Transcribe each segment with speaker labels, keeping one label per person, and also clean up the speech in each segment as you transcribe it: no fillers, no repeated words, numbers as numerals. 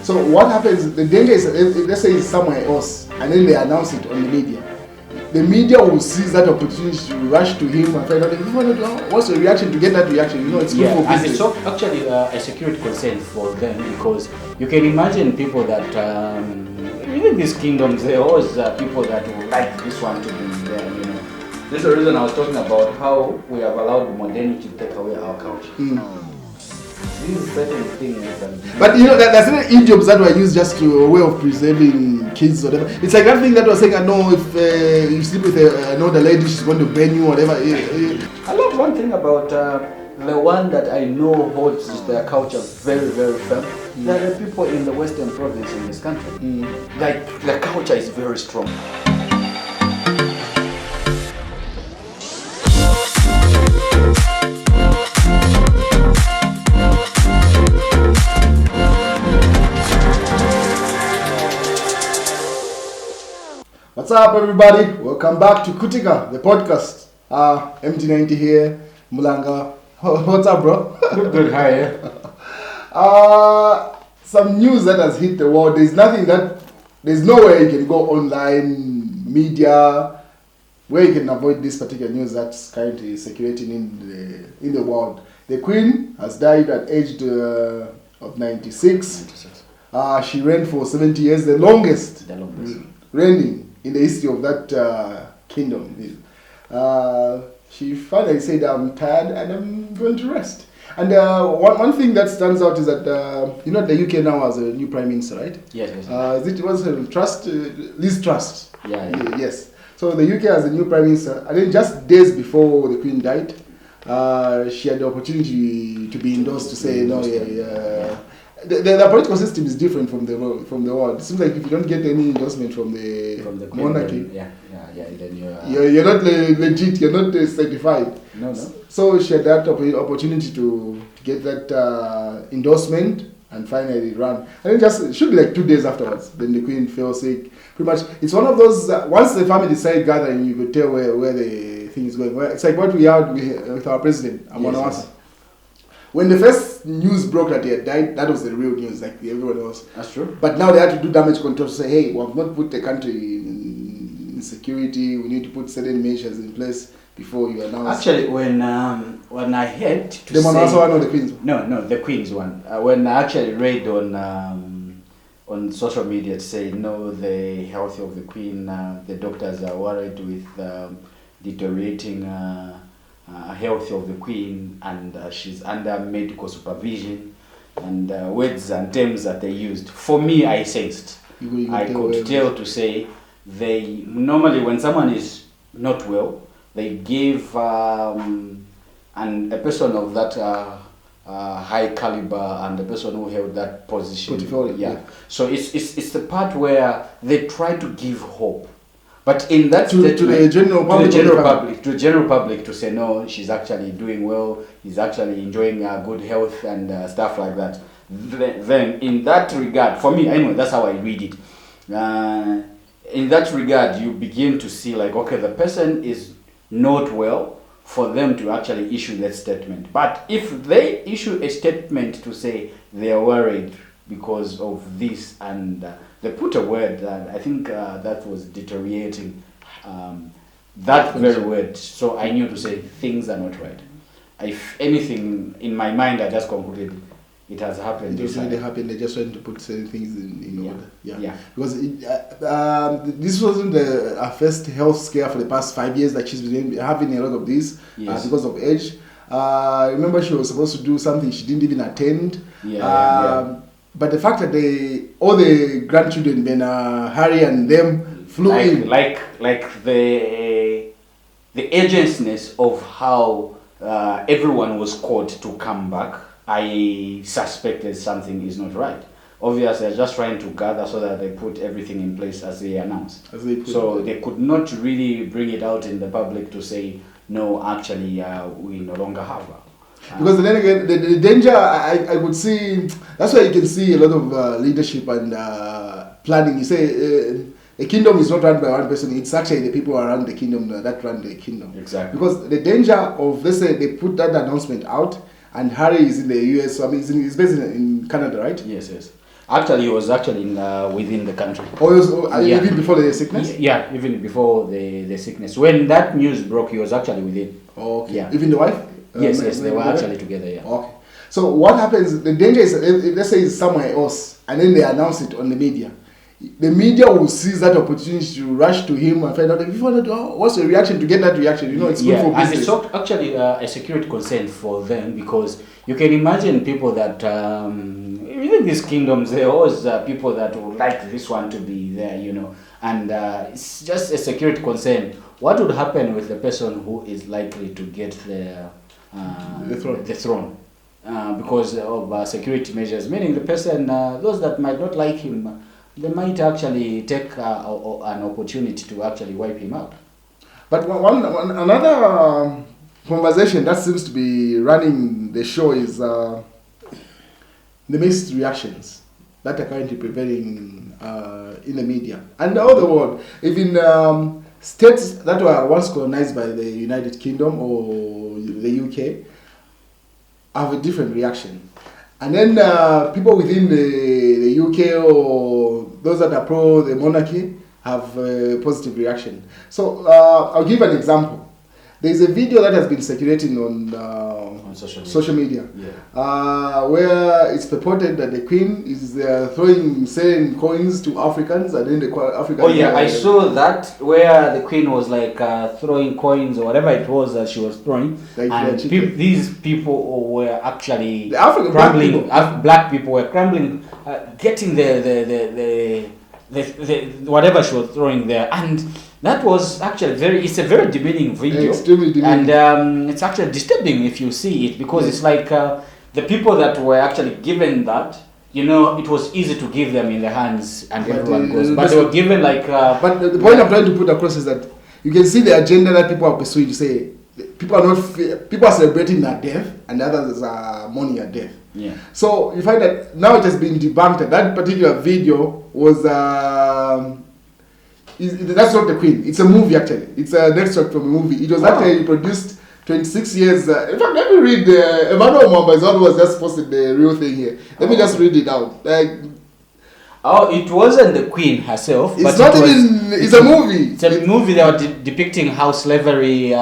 Speaker 1: So what happens, the danger is, let's say it's somewhere else, and then they announce it on the media. The media will seize that opportunity to rush to him and find out what's the reaction to get that reaction. It's good for business.
Speaker 2: And it's actually a security concern for them, because you can imagine people that within these kingdoms, there are always people that would like this one to be there. This is the reason I was talking about how we have allowed modernity to take away our culture. These certain things.
Speaker 1: But there's certain idioms that were used just to a way of preserving kids or whatever. It's like that thing that was saying, if you sleep with an older lady, she's going to burn you or whatever.
Speaker 2: I love one thing about the one that I know holds their culture very, very firm. There are people in the Western province in this country. Like the culture is very strong.
Speaker 1: What's up, everybody? Welcome back to Kutika, the podcast. MT90 here, Mulanga. What's up, bro?
Speaker 2: Good, hi.
Speaker 1: Some news that has hit the world. There's nowhere you can go online, media, where you can avoid this particular news that's currently circulating in the world. The Queen has died at age of 96. She reigned for 70 years, the longest reigning in the history of that kingdom. She finally said, I'm tired and I'm going to rest. And one thing that stands out is that, the UK now has a new Prime Minister, right?
Speaker 2: Yes.
Speaker 1: It was Liz Truss.
Speaker 2: Yeah.
Speaker 1: Yes. So the UK has a new Prime Minister. And then just days before the Queen died, she had the opportunity to be endorsed to say, the political system is different from the world. It seems like if you don't get any endorsement from the monarchy,
Speaker 2: then
Speaker 1: you're not legit. You're not certified.
Speaker 2: No.
Speaker 1: So she had that opportunity to get that endorsement and finally run. And it should be like 2 days afterwards. Then the Queen fell sick. Pretty much, it's one of those. Once the family decide gathering, you could tell where the thing is going. It's like what we had with our president, Yes. When the first news broke that he had died, that was the real news, like everyone else.
Speaker 2: That's true.
Speaker 1: But now they had to do damage control to say, hey, we have not put the country in security. We need to put certain measures in place before you announce.
Speaker 2: Actually, when I heard to
Speaker 1: the monarch one or the Queen's one?
Speaker 2: No, the Queen's one. When I actually read on social media to say, the health of the Queen, the doctors are worried with deteriorating health of the Queen, and she's under medical supervision, and words and terms that they used. For me, I sensed. I could tell to say they normally, when someone is not well, they give and a person of that high caliber and the person who held that position. So it's the part where they try to give hope. But in that
Speaker 1: to the
Speaker 2: general public to say, no, she's actually doing well, he's actually enjoying good health and stuff like that. Then in that regard, for me, anyway, that's how I read it. In that regard, you begin to see like, okay, the person is not well for them to actually issue that statement. But if they issue a statement to say they are worried because of this and they put a word that I think that was deteriorating, that very word. So I knew to say things are not right. If anything, in my mind, I just concluded it has happened.
Speaker 1: It has really happened. They're just trying to put certain things in order.
Speaker 2: Yeah.
Speaker 1: Because this wasn't her first health scare for the past 5 years that she's been having a lot of these because of age. Remember, she was supposed to do something she didn't even attend. But the fact that all the grandchildren, then Harry and them flew in.
Speaker 2: Like the urgency of how everyone was called to come back, I suspected something is not right. Obviously, they're just trying to gather so that they put everything in place as they announced. They could not really bring it out in the public to say, no, actually, we no longer have her.
Speaker 1: Because then again, the danger I would see, that's why you can see a lot of leadership and planning. You say a kingdom is not run by one person, it's actually the people around the kingdom that run the kingdom.
Speaker 2: Exactly.
Speaker 1: Because the danger of, let's say they put that announcement out and Harry is in the US, so I mean he's based in Canada, right?
Speaker 2: Yes. Actually, he was actually within the country.
Speaker 1: Even before the sickness?
Speaker 2: Yeah, even before the sickness. When that news broke, he was actually within.
Speaker 1: Okay.
Speaker 2: Yeah.
Speaker 1: Even the wife?
Speaker 2: Yes, they were actually together, yeah.
Speaker 1: Okay. So what happens, the danger is, let's say it's somewhere else, and then they announce it on the media. The media will seize that opportunity to rush to him and find out, if you want to know, what's the reaction, to get that reaction. It's good for business.
Speaker 2: And it's actually a security concern for them, because you can imagine people that, within these kingdoms, there are always people that would like this one to be there, and it's just a security concern. What would happen with the person who is likely to get the throne? Because of security measures, meaning the person, those that might not like him, they might actually take an opportunity to actually wipe him out.
Speaker 1: But another conversation that seems to be running the show is the mixed reactions that are currently prevailing in the media and all the world. Even states that were once colonized by the United Kingdom or the UK have a different reaction. And then people within the UK or those that are pro the monarchy have a positive reaction. So I'll give an example. There's a video that has been circulating on social media, where it's purported that the Queen is selling coins to Africans, and then the Africans...
Speaker 2: Oh yeah, I saw that, where the Queen was like throwing coins or whatever it was that she was throwing, and these people were actually black people were crumbling, getting the whatever she was throwing there, and that was actually it's a very demeaning video.
Speaker 1: Extremely demeaning.
Speaker 2: And it's actually disturbing if you see it, because it's like the people that were actually given that, it was easy to give them in the hands and everyone goes. But they were given like...
Speaker 1: but the point I'm trying to put across is that you can see the agenda that people are pursuing to say people are celebrating their death and others are mourning their death.
Speaker 2: Yeah.
Speaker 1: So you find that now it has been debunked that particular video was... that's not the Queen. It's a movie, actually. It's an extract from a movie. It was actually produced 26 years... in fact, let me read... Emmanuel Mwamba is one who was just posted the real thing here. Let me just read it out.
Speaker 2: It wasn't the Queen herself.
Speaker 1: It's it's a movie.
Speaker 2: It's a movie that was depicting how slavery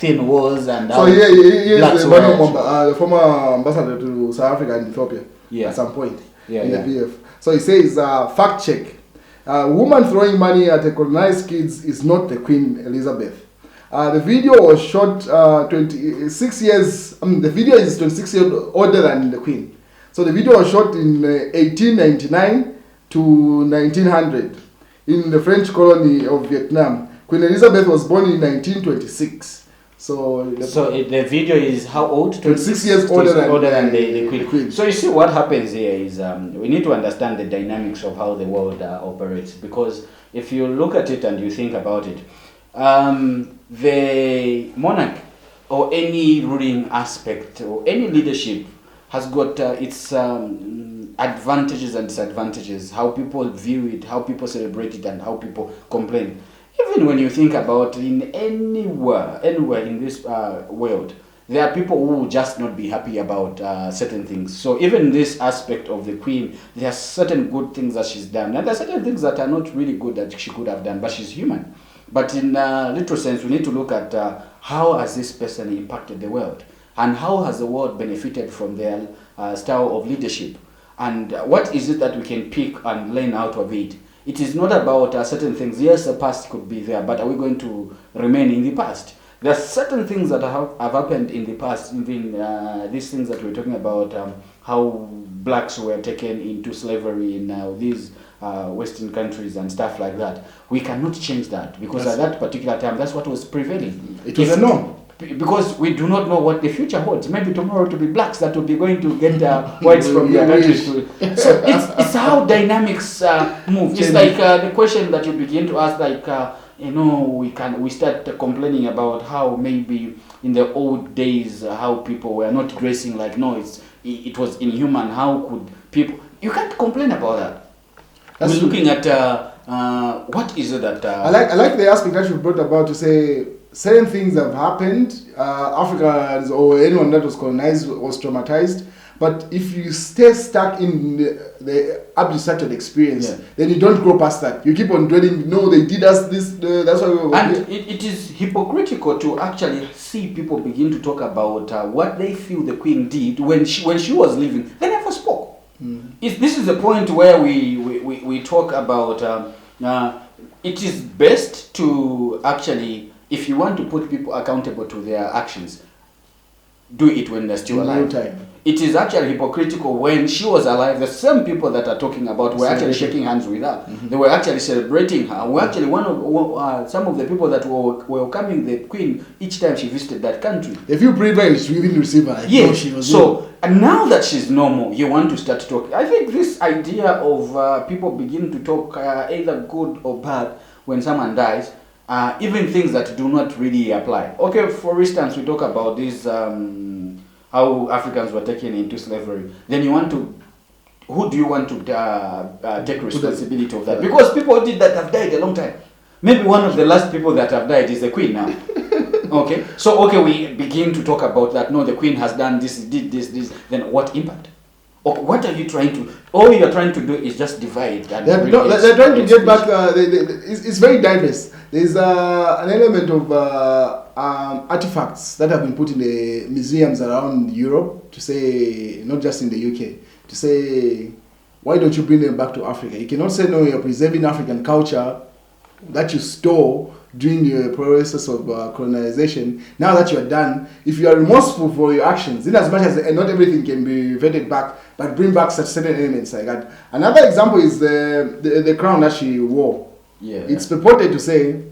Speaker 2: thin was and how...
Speaker 1: So here's Emmanuel Mwamba, the former ambassador to South Africa and Ethiopia at some point in the PF. So he says, fact check. A woman throwing money at a colonized kids is not the Queen Elizabeth. The video was shot 26 years. The video is 26 years older than the Queen. So the video was shot in 1899 to 1900 in the French colony of Vietnam. Queen Elizabeth was born in 1926. So the video is how old? 26 years older than
Speaker 2: the Queen. So you see, what happens here is we need to understand the dynamics of how the world operates, because if you look at it and you think about it, the monarch or any ruling aspect or any leadership has got its advantages and disadvantages, how people view it, how people celebrate it, and how people complain. Even when you think about anywhere in this world, there are people who will just not be happy about certain things. So even this aspect of the Queen, there are certain good things that she's done, and there are certain things that are not really good that she could have done, but she's human. But in literal sense, we need to look at how has this person impacted the world, and how has the world benefited from their style of leadership, and what is it that we can pick and learn out of it. It is not about certain things. Yes, the past could be there, but are we going to remain in the past? There are certain things that have happened in the past, even these things that we're talking about, how blacks were taken into slavery in these Western countries and stuff like that. We cannot change that, because at that particular time, that's what was prevailing.
Speaker 1: It was a norm.
Speaker 2: Because we do not know what the future holds. Maybe tomorrow it will be blacks that will be going to get whites from their countries. So it's how dynamics move. It's like the question that you begin to ask, like, we start complaining about how maybe in the old days how people were not dressing like, it was inhuman. How could people... You can't complain about that. We're looking at what is it that...
Speaker 1: I like the aspect that you brought about to say certain things have happened. Africans or anyone that was colonized was traumatized. But if you stay stuck in the abstract experience, then you don't grow past that. You keep on dwelling. No, they did us this. That's why we were.
Speaker 2: And it is hypocritical to actually see people begin to talk about what they feel the Queen did when she was living. They never spoke. This is the point where we talk about. It is best to actually, if you want to put people accountable to their actions, do it when they're still alive.
Speaker 1: Time.
Speaker 2: It is actually hypocritical when she was alive. The same people that are talking about were actually shaking hands with her. They were actually celebrating her. We're actually some of the people that were welcoming the Queen each time she visited that country.
Speaker 1: They feel privileged to even receive her.
Speaker 2: Yes. And now that she's normal, you want to start talking. I think this idea of people begin to talk either good or bad when someone dies, even things that do not really apply. Okay, for instance, we talk about this. How Africans were taken into slavery. Then who do you want to take responsibility of that? Because people did that have died a long time. Maybe one of the last people that have died is the Queen now. Okay, so we begin to talk about that. No, the Queen has done this, did this. Then what impact? Okay, what are you trying to? All you are trying to do is just divide. And
Speaker 1: they're trying to get back. It's very diverse. There's an element of artifacts that have been put in the museums around Europe to say, not just in the UK, to say, why don't you bring them back to Africa? You cannot say, no, you're preserving African culture that you store during the process of colonization. Now that you're done, if you are remorseful for your actions, in as much as not everything can be reverted back, but bring back such certain elements like that. Another example is the crown that she wore.
Speaker 2: Yeah.
Speaker 1: It's purported to say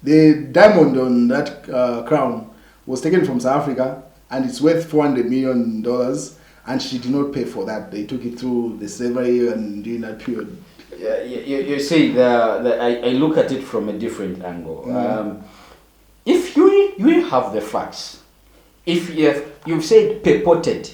Speaker 1: the diamond on that crown was taken from South Africa and it's worth $400 million, and she did not pay for that. They took it through the slavery and during that period.
Speaker 2: Yeah, you see, I look at it from a different angle. If you have the facts, if you've said purported,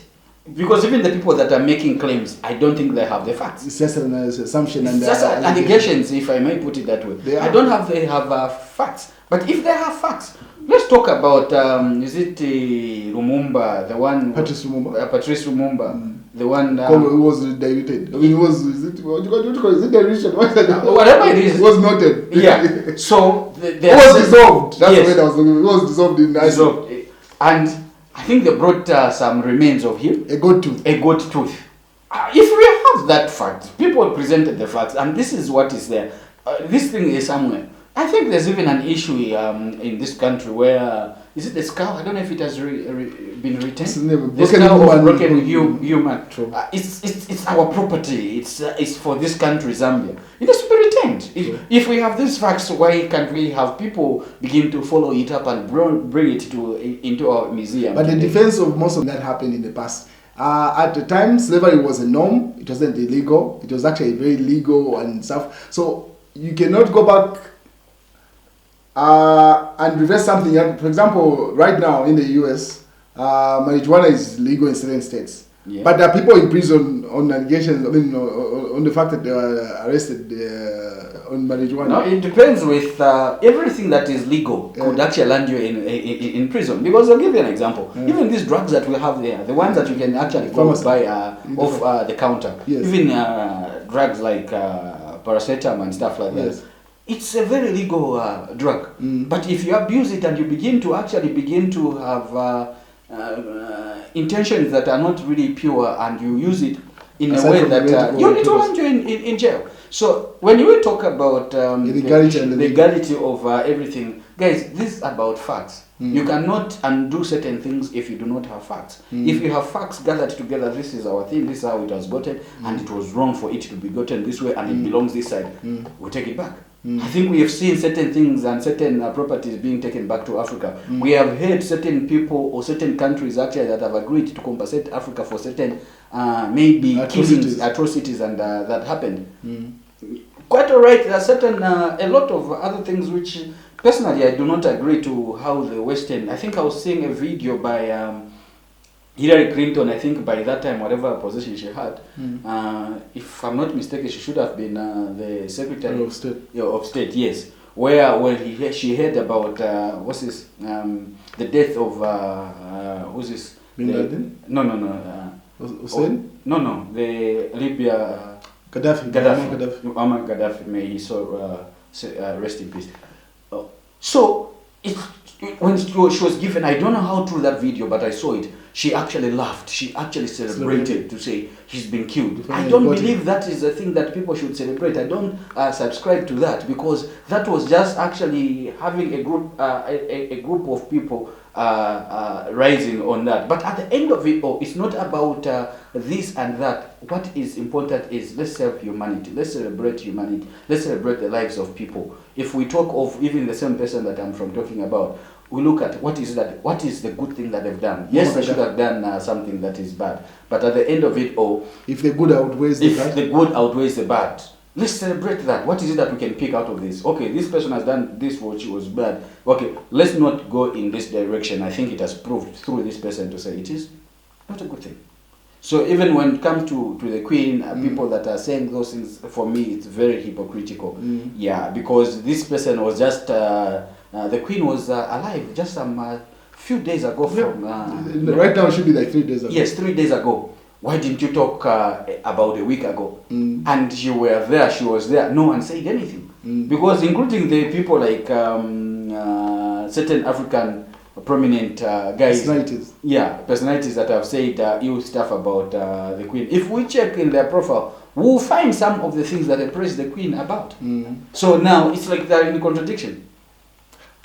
Speaker 2: because even the people that are making claims, I don't think they have the facts.
Speaker 1: It's just an assumption and
Speaker 2: just allegations, if I may put it that way. I don't have they have facts. But if they have facts, let's talk about is it Lumumba, the one
Speaker 1: Patrice Lumumba.
Speaker 2: Patrice Lumumba. The one
Speaker 1: who was diluted. I mean, is it dilution?
Speaker 2: Whatever it is.
Speaker 1: It was noted.
Speaker 2: Yeah. So
Speaker 1: it was dissolved. That's the way that was. It was dissolved in
Speaker 2: dissolved. And I think they brought some remains of him.
Speaker 1: A goat tooth.
Speaker 2: A goat tooth. If we have that fact, people presented the facts, and this is what is there. This thing is somewhere. I think there's even an issue in this country where is it the skull? I don't know if it has been retained. The skull of broken human. It's our property. It's for this country, Zambia. It has to be retained. If we have these facts, why can't we have people begin to follow it up and bring it into our museum?
Speaker 1: But the defense of most of that happened in the past. At the time, slavery was a norm. It wasn't illegal. It was actually very legal and stuff. So you cannot go back and reverse something. For example, right now in the US, marijuana is legal in certain states. Yeah. But there are people in prison on allegations, on the fact that they were arrested on marijuana.
Speaker 2: No, it depends with everything that is legal could actually land you in prison. Because I'll give you an example. Even these drugs that we have there, the ones that you can actually go buy off the counter, even drugs like paracetamol and stuff like that. It's a very legal drug. But if you abuse it and you begin to have intentions that are not really pure, and you use it in a way that you need to land you in jail. So when you talk about the legality of everything, guys, this is about facts. You cannot undo certain things if you do not have facts. If you have facts gathered together, this is our thing, this is how it was gotten, and it was wrong for it to be gotten this way, and it belongs this side, we take it back. I think we have seen certain things and certain properties being taken back to Africa. We have heard certain people or certain countries actually that have agreed to compensate Africa for certain maybe atrocities and that happened. Quite all right. There are certain a lot of other things which personally I do not agree to how the Western. I think I was seeing a video by Hillary Clinton. I think by that time, whatever position she had, if I'm not mistaken, she should have been the Secretary
Speaker 1: of State.
Speaker 2: Of State, yes. Where when she heard about the death of who's this?
Speaker 1: Bin Laden?
Speaker 2: No.
Speaker 1: Hussein?
Speaker 2: No, the Libya
Speaker 1: Gaddafi.
Speaker 2: Muammar Gaddafi, may he rest in peace. So when she was given, I don't know how true that video, but I saw it. She actually laughed. She actually celebrated to say he's been killed. I don't believe that is a thing that people should celebrate. I don't subscribe to that, because that was just actually having a group of people rising on that. But at the end of it all, it's not about this and that. What is important is, let's serve humanity. Let's celebrate humanity. Let's celebrate the lives of people. If we talk of even the same person that I'm talking about, we look at what is the good thing that they've done. Yes, they should have done something that is bad. But at the end of it all,
Speaker 1: if the good outweighs the bad,
Speaker 2: the good outweighs the bad, let's celebrate that. What is it that we can pick out of this? Okay, this person has done this which was bad. Okay, let's not go in this direction. I think it has proved through this person to say it is not a good thing. So even when it comes to the Queen, people that are saying those things, for me, it's very hypocritical. Yeah, because this person was just, the Queen was alive just some few days ago.
Speaker 1: Right now it should be like 3 days ago.
Speaker 2: Yes, 3 days ago. Why didn't you talk about a week ago? And you were there, she was there. No one said anything. Because including the people like certain African prominent guys, personalities that have said ill stuff about the Queen. If we check in their profile, we'll find some of the things that they praise the Queen about. So now it's like they're in contradiction.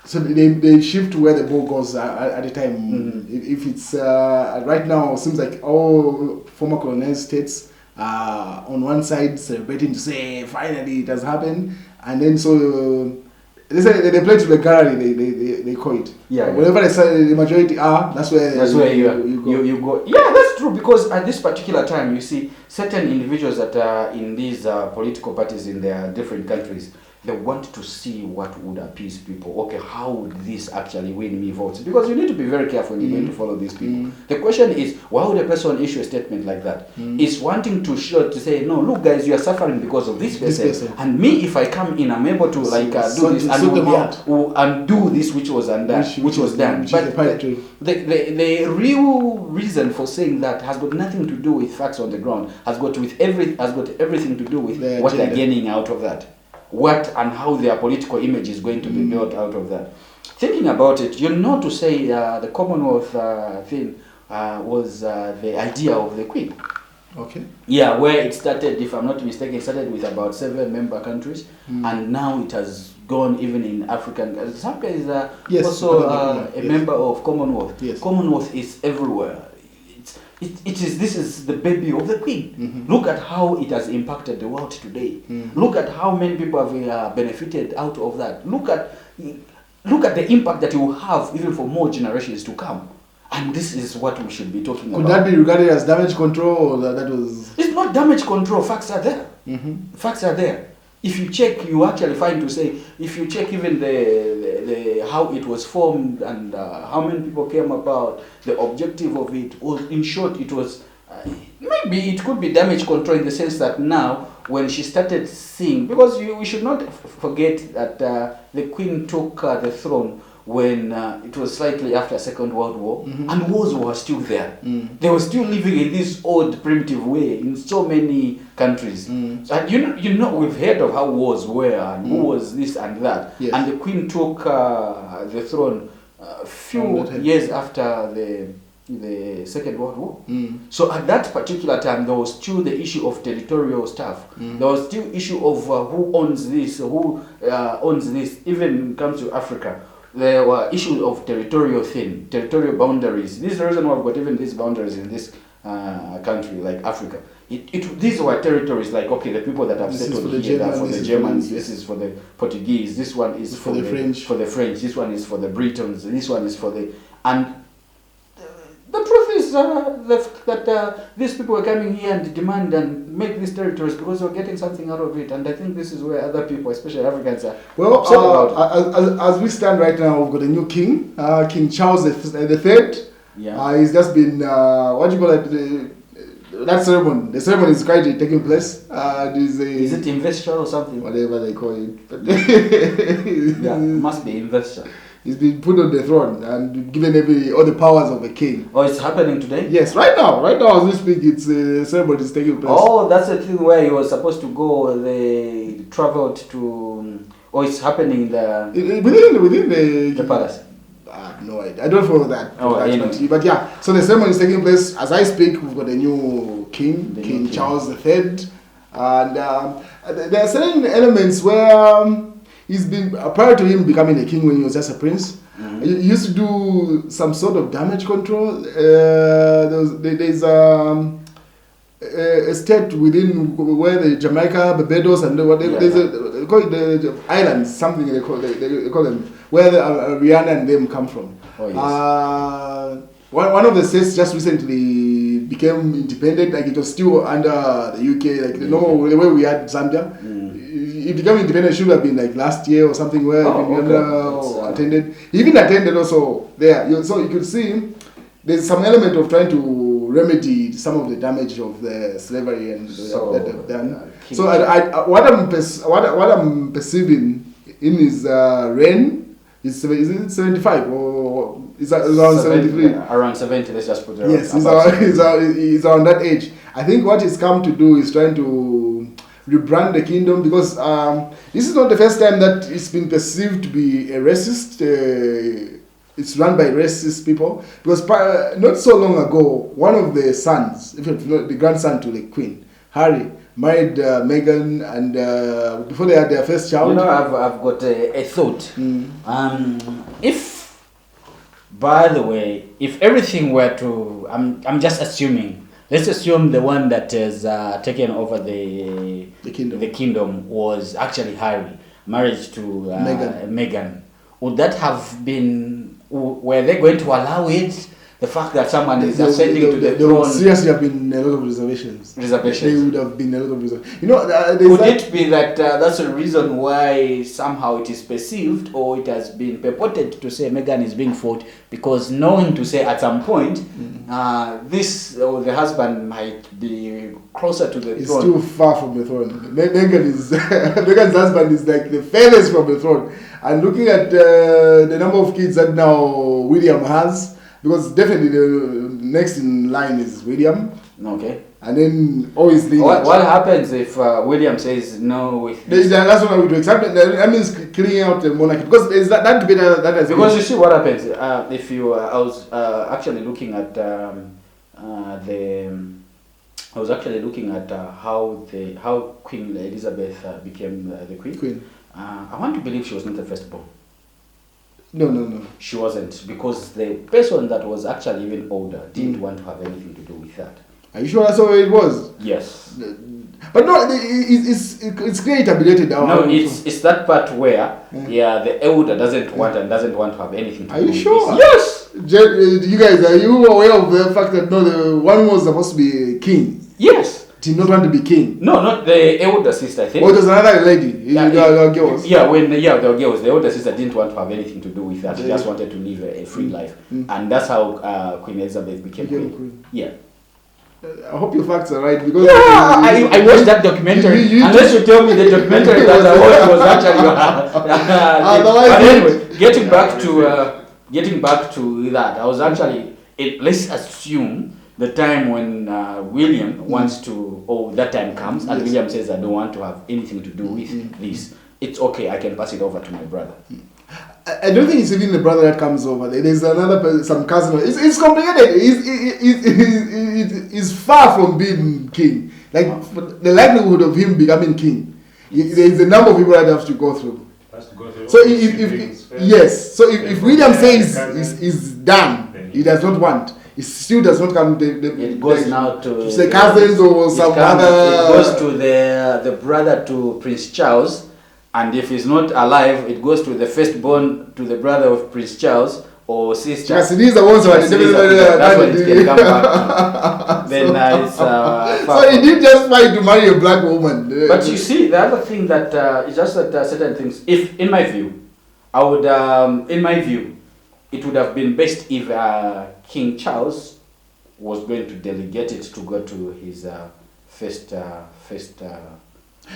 Speaker 1: So they shift to where the ball goes at the time. If it's right now, it seems like all former colonized states on one side celebrating to say finally it has happened, and then so they say they play to the gallery. They call it. Whenever they say the majority are, that's where you go. Yeah, that's true, because at this particular time, you see certain individuals that are in these political parties in their different countries. They want to see what would appease people. Okay, how would this actually win me votes? Because you need to be very careful when you're going to follow these people. The question is, why would a person issue a statement like that? It's wanting to show, to say, no, look guys, you are suffering because of this person. And me, if I come in, I'm able to do this and do this which was undone, which was done. But the real reason for saying that has got nothing to do with facts on the ground. Has got everything to do with what they're gaining out of that. What and how their political image is going to be built out of that. Thinking about it, to say the Commonwealth thing was the idea of the Queen. Okay.
Speaker 2: Yeah, where it started, if I'm not mistaken, it started with about 7 member countries, and now it has gone even in African. South Africa is also a member of Commonwealth.
Speaker 1: Yes.
Speaker 2: Commonwealth is everywhere. This is the baby of the Queen. Look at how it has impacted the world today. Look at how many people have benefited out of that. Look at the impact that it will have even for more generations to come. And this is what we should be talking about.
Speaker 1: Could that be regarded as damage control, or that was?
Speaker 2: It's not damage control. Facts are there. Facts are there. If you check, you actually find to say, if you check even the how it was formed and how many people came about, the objective of it was, in short, it was maybe it could be damage control in the sense that now when she started seeing, because we should not forget that the Queen took the throne when it was slightly after Second World War, and wars were still there. They were still living in this old primitive way in so many countries. And we've heard of how wars were and who was this and that.
Speaker 1: Yes.
Speaker 2: And the Queen took the throne a few years after the Second World War. So at that particular time, there was still the issue of territorial stuff. There was still issue of who owns this, even when it comes to Africa. There were issues of territorial boundaries. This is the reason why we've got even these boundaries in this country, like Africa. These were territories like, okay, the people that have settled here, for the Germans, this is for the Portuguese, this one is for the French, this one is for the Britons, this one is for the... And the truth is that these people were coming here and demand and make these territories because they were getting something out of it. And I think this is where other people, especially Africans, are upset about.
Speaker 1: As we stand right now, we've got a new king, King Charles the Third.
Speaker 2: Yeah.
Speaker 1: He's just been, what do you call it? That ceremony. The ceremony is currently taking place.
Speaker 2: Is it investor or something?
Speaker 1: Whatever they call it.
Speaker 2: Yeah, must be investor.
Speaker 1: He's been put on the throne and given all the powers of a king.
Speaker 2: Oh, it's happening today?
Speaker 1: Yes, right now as we speak, it's ceremony is taking place.
Speaker 2: Oh, that's the thing where he was supposed to go. They traveled to. Oh, it's happening in the
Speaker 1: within the
Speaker 2: palace.
Speaker 1: I have no idea. I don't follow that.
Speaker 2: Oh, anyway.
Speaker 1: But yeah, so the ceremony is taking place as I speak. We've got a new king, King Charles III, and there are certain elements where he's been prior to him becoming a king when he was just a prince.
Speaker 2: Mm-hmm.
Speaker 1: He used to do some sort of damage control. There's a state within where the Jamaica, Barbados, and whatever they call it the islands, something they call them, where Rihanna and them come from.
Speaker 2: Oh, yes.
Speaker 1: One of the states just recently became independent, like it was still under the UK, like the way we had Zambia. It became independent. Should have been like last year or something where attended. He even attended also there. So you could see there's some element of trying to remedy some of the damage of the slavery and that they've done. So what I'm perceiving in his reign is it 75 or is around 73?
Speaker 2: Around 70. Let's just put it.
Speaker 1: Yes, he's around that age. I think what he's come to do is trying to rebrand the kingdom, because this is not the first time that it's been perceived to be a racist. It's run by racist people, because not so long ago, one of the sons, if not the grandson to the Queen, Harry, married Meghan, and before they had their first child.
Speaker 2: You know, I've got a thought. If, by the way, if everything were to, I'm just assuming. Let's assume the one that has taken over the kingdom was actually Harry, married to Meghan. Would that have been? Were they going to allow it? The fact that someone is ascending to the throne.
Speaker 1: There would seriously have been a lot of reservations. There would have been a lot of reservations. You know,
Speaker 2: could it be that that's the reason why somehow it is perceived, or it has been purported to say Meghan is being fought, because knowing to say at some point the husband might be closer to the throne.
Speaker 1: He's still far from the throne. Meghan's husband is like the furthest from the throne. And looking at the number of kids that now William has, because definitely the next in line is William.
Speaker 2: Okay.
Speaker 1: And then obviously.
Speaker 2: What happens if William says no?
Speaker 1: That's what I would do. That means clearing out the monarchy, because there's that debate that has.
Speaker 2: Because you see what happens if you. I was actually looking at how Queen Elizabeth became the Queen. I want to believe she was not the firstborn.
Speaker 1: No.
Speaker 2: She wasn't, because the person that was actually even older didn't want to have anything to do with that.
Speaker 1: Are you sure that's how it was?
Speaker 2: Yes.
Speaker 1: But no, it's clear it tabulated now.
Speaker 2: No, it's that part where the elder doesn't want to have anything to do with this.
Speaker 1: Are you sure?
Speaker 2: Yes.
Speaker 1: You guys, are you aware of the fact that the one was supposed to be king?
Speaker 2: Yes.
Speaker 1: Did not want to be king.
Speaker 2: No, not the elder sister, I think.
Speaker 1: Oh, there's another lady. Girls.
Speaker 2: Yeah, there were girls. The elder sister didn't want to have anything to do with that. She just wanted to live a free life. And that's how Queen Elizabeth became queen. Yeah.
Speaker 1: I hope your facts are right, because
Speaker 2: I watched that documentary. Unless you tell me the documentary that I watched was actually but anyway, getting back to that, I was actually let's assume the time when William wants to, that time comes, and William says, I don't want to have anything to do with this. It's okay, I can pass it over to my brother.
Speaker 1: I don't think it's even the brother that comes over. There's some cousin. It's complicated. He's far from being king. Like, the likelihood of him becoming king, there's a number of people that have to go through. So if William says is done, he does not want. It still does not come.
Speaker 2: It goes now to
Speaker 1: the cousins or some other.
Speaker 2: It goes to the brother to Prince Charles, and if he's not alive, it goes to the firstborn to the brother of Prince Charles or sister.
Speaker 1: Yes, it is the ones who are
Speaker 2: that's when it can come back to. Then it's.
Speaker 1: So he did just fight to marry a black woman.
Speaker 2: But you see, the other thing that is just that certain things. If in my view, it would have been best if King Charles was going to delegate it to go to his first.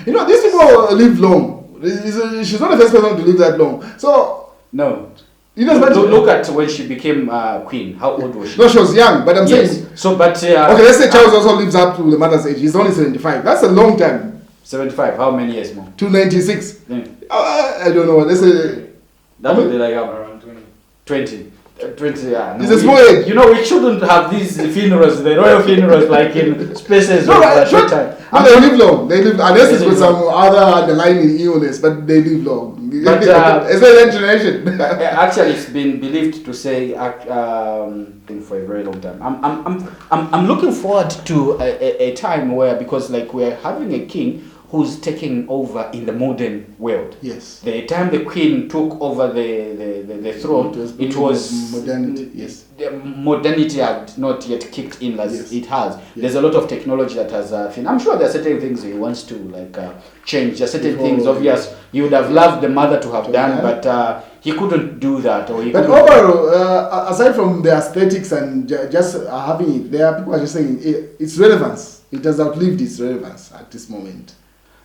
Speaker 1: You know, these people live long. She's not the first person to live that long. So
Speaker 2: no,
Speaker 1: You know,
Speaker 2: look at when she became queen. How old was she?
Speaker 1: No, she was young, but I'm
Speaker 2: Yes.
Speaker 1: saying.
Speaker 2: So, but
Speaker 1: Okay, let's say Charles also lives up to the mother's age. He's only 75. That's a long time.
Speaker 2: 75. How many years more?
Speaker 1: 296.
Speaker 2: Yeah.
Speaker 1: I don't know. Let's say.
Speaker 2: That would be like
Speaker 3: Around 20.
Speaker 2: 20. 20, yeah.
Speaker 1: It's a small age.
Speaker 2: You know, we shouldn't have these funerals, the royal funerals, like in spaces
Speaker 1: No,
Speaker 2: of
Speaker 1: right,
Speaker 2: short time.
Speaker 1: No, they live long. They live unless
Speaker 2: They
Speaker 1: it's
Speaker 2: live
Speaker 1: with some other underlying illness, but they live long.
Speaker 2: But,
Speaker 1: It's a young generation.
Speaker 2: Actually, it's been believed to say for a very long time. I'm looking forward to a time where, because like we're having a king who's taking over in the modern world.
Speaker 1: Yes.
Speaker 2: The time the queen took over the throne, it was
Speaker 1: modernity. Yes.
Speaker 2: The modernity had not yet kicked in as
Speaker 1: Yes.
Speaker 2: it has.
Speaker 1: Yes.
Speaker 2: There's a lot of technology that has. I'm sure there are certain things he wants to change. There are certain things obvious he would have loved the mother to have done, but he couldn't do that.
Speaker 1: But overall, aside from the aesthetics and just having it there, people are just saying its relevance. It has outlived its relevance at this moment.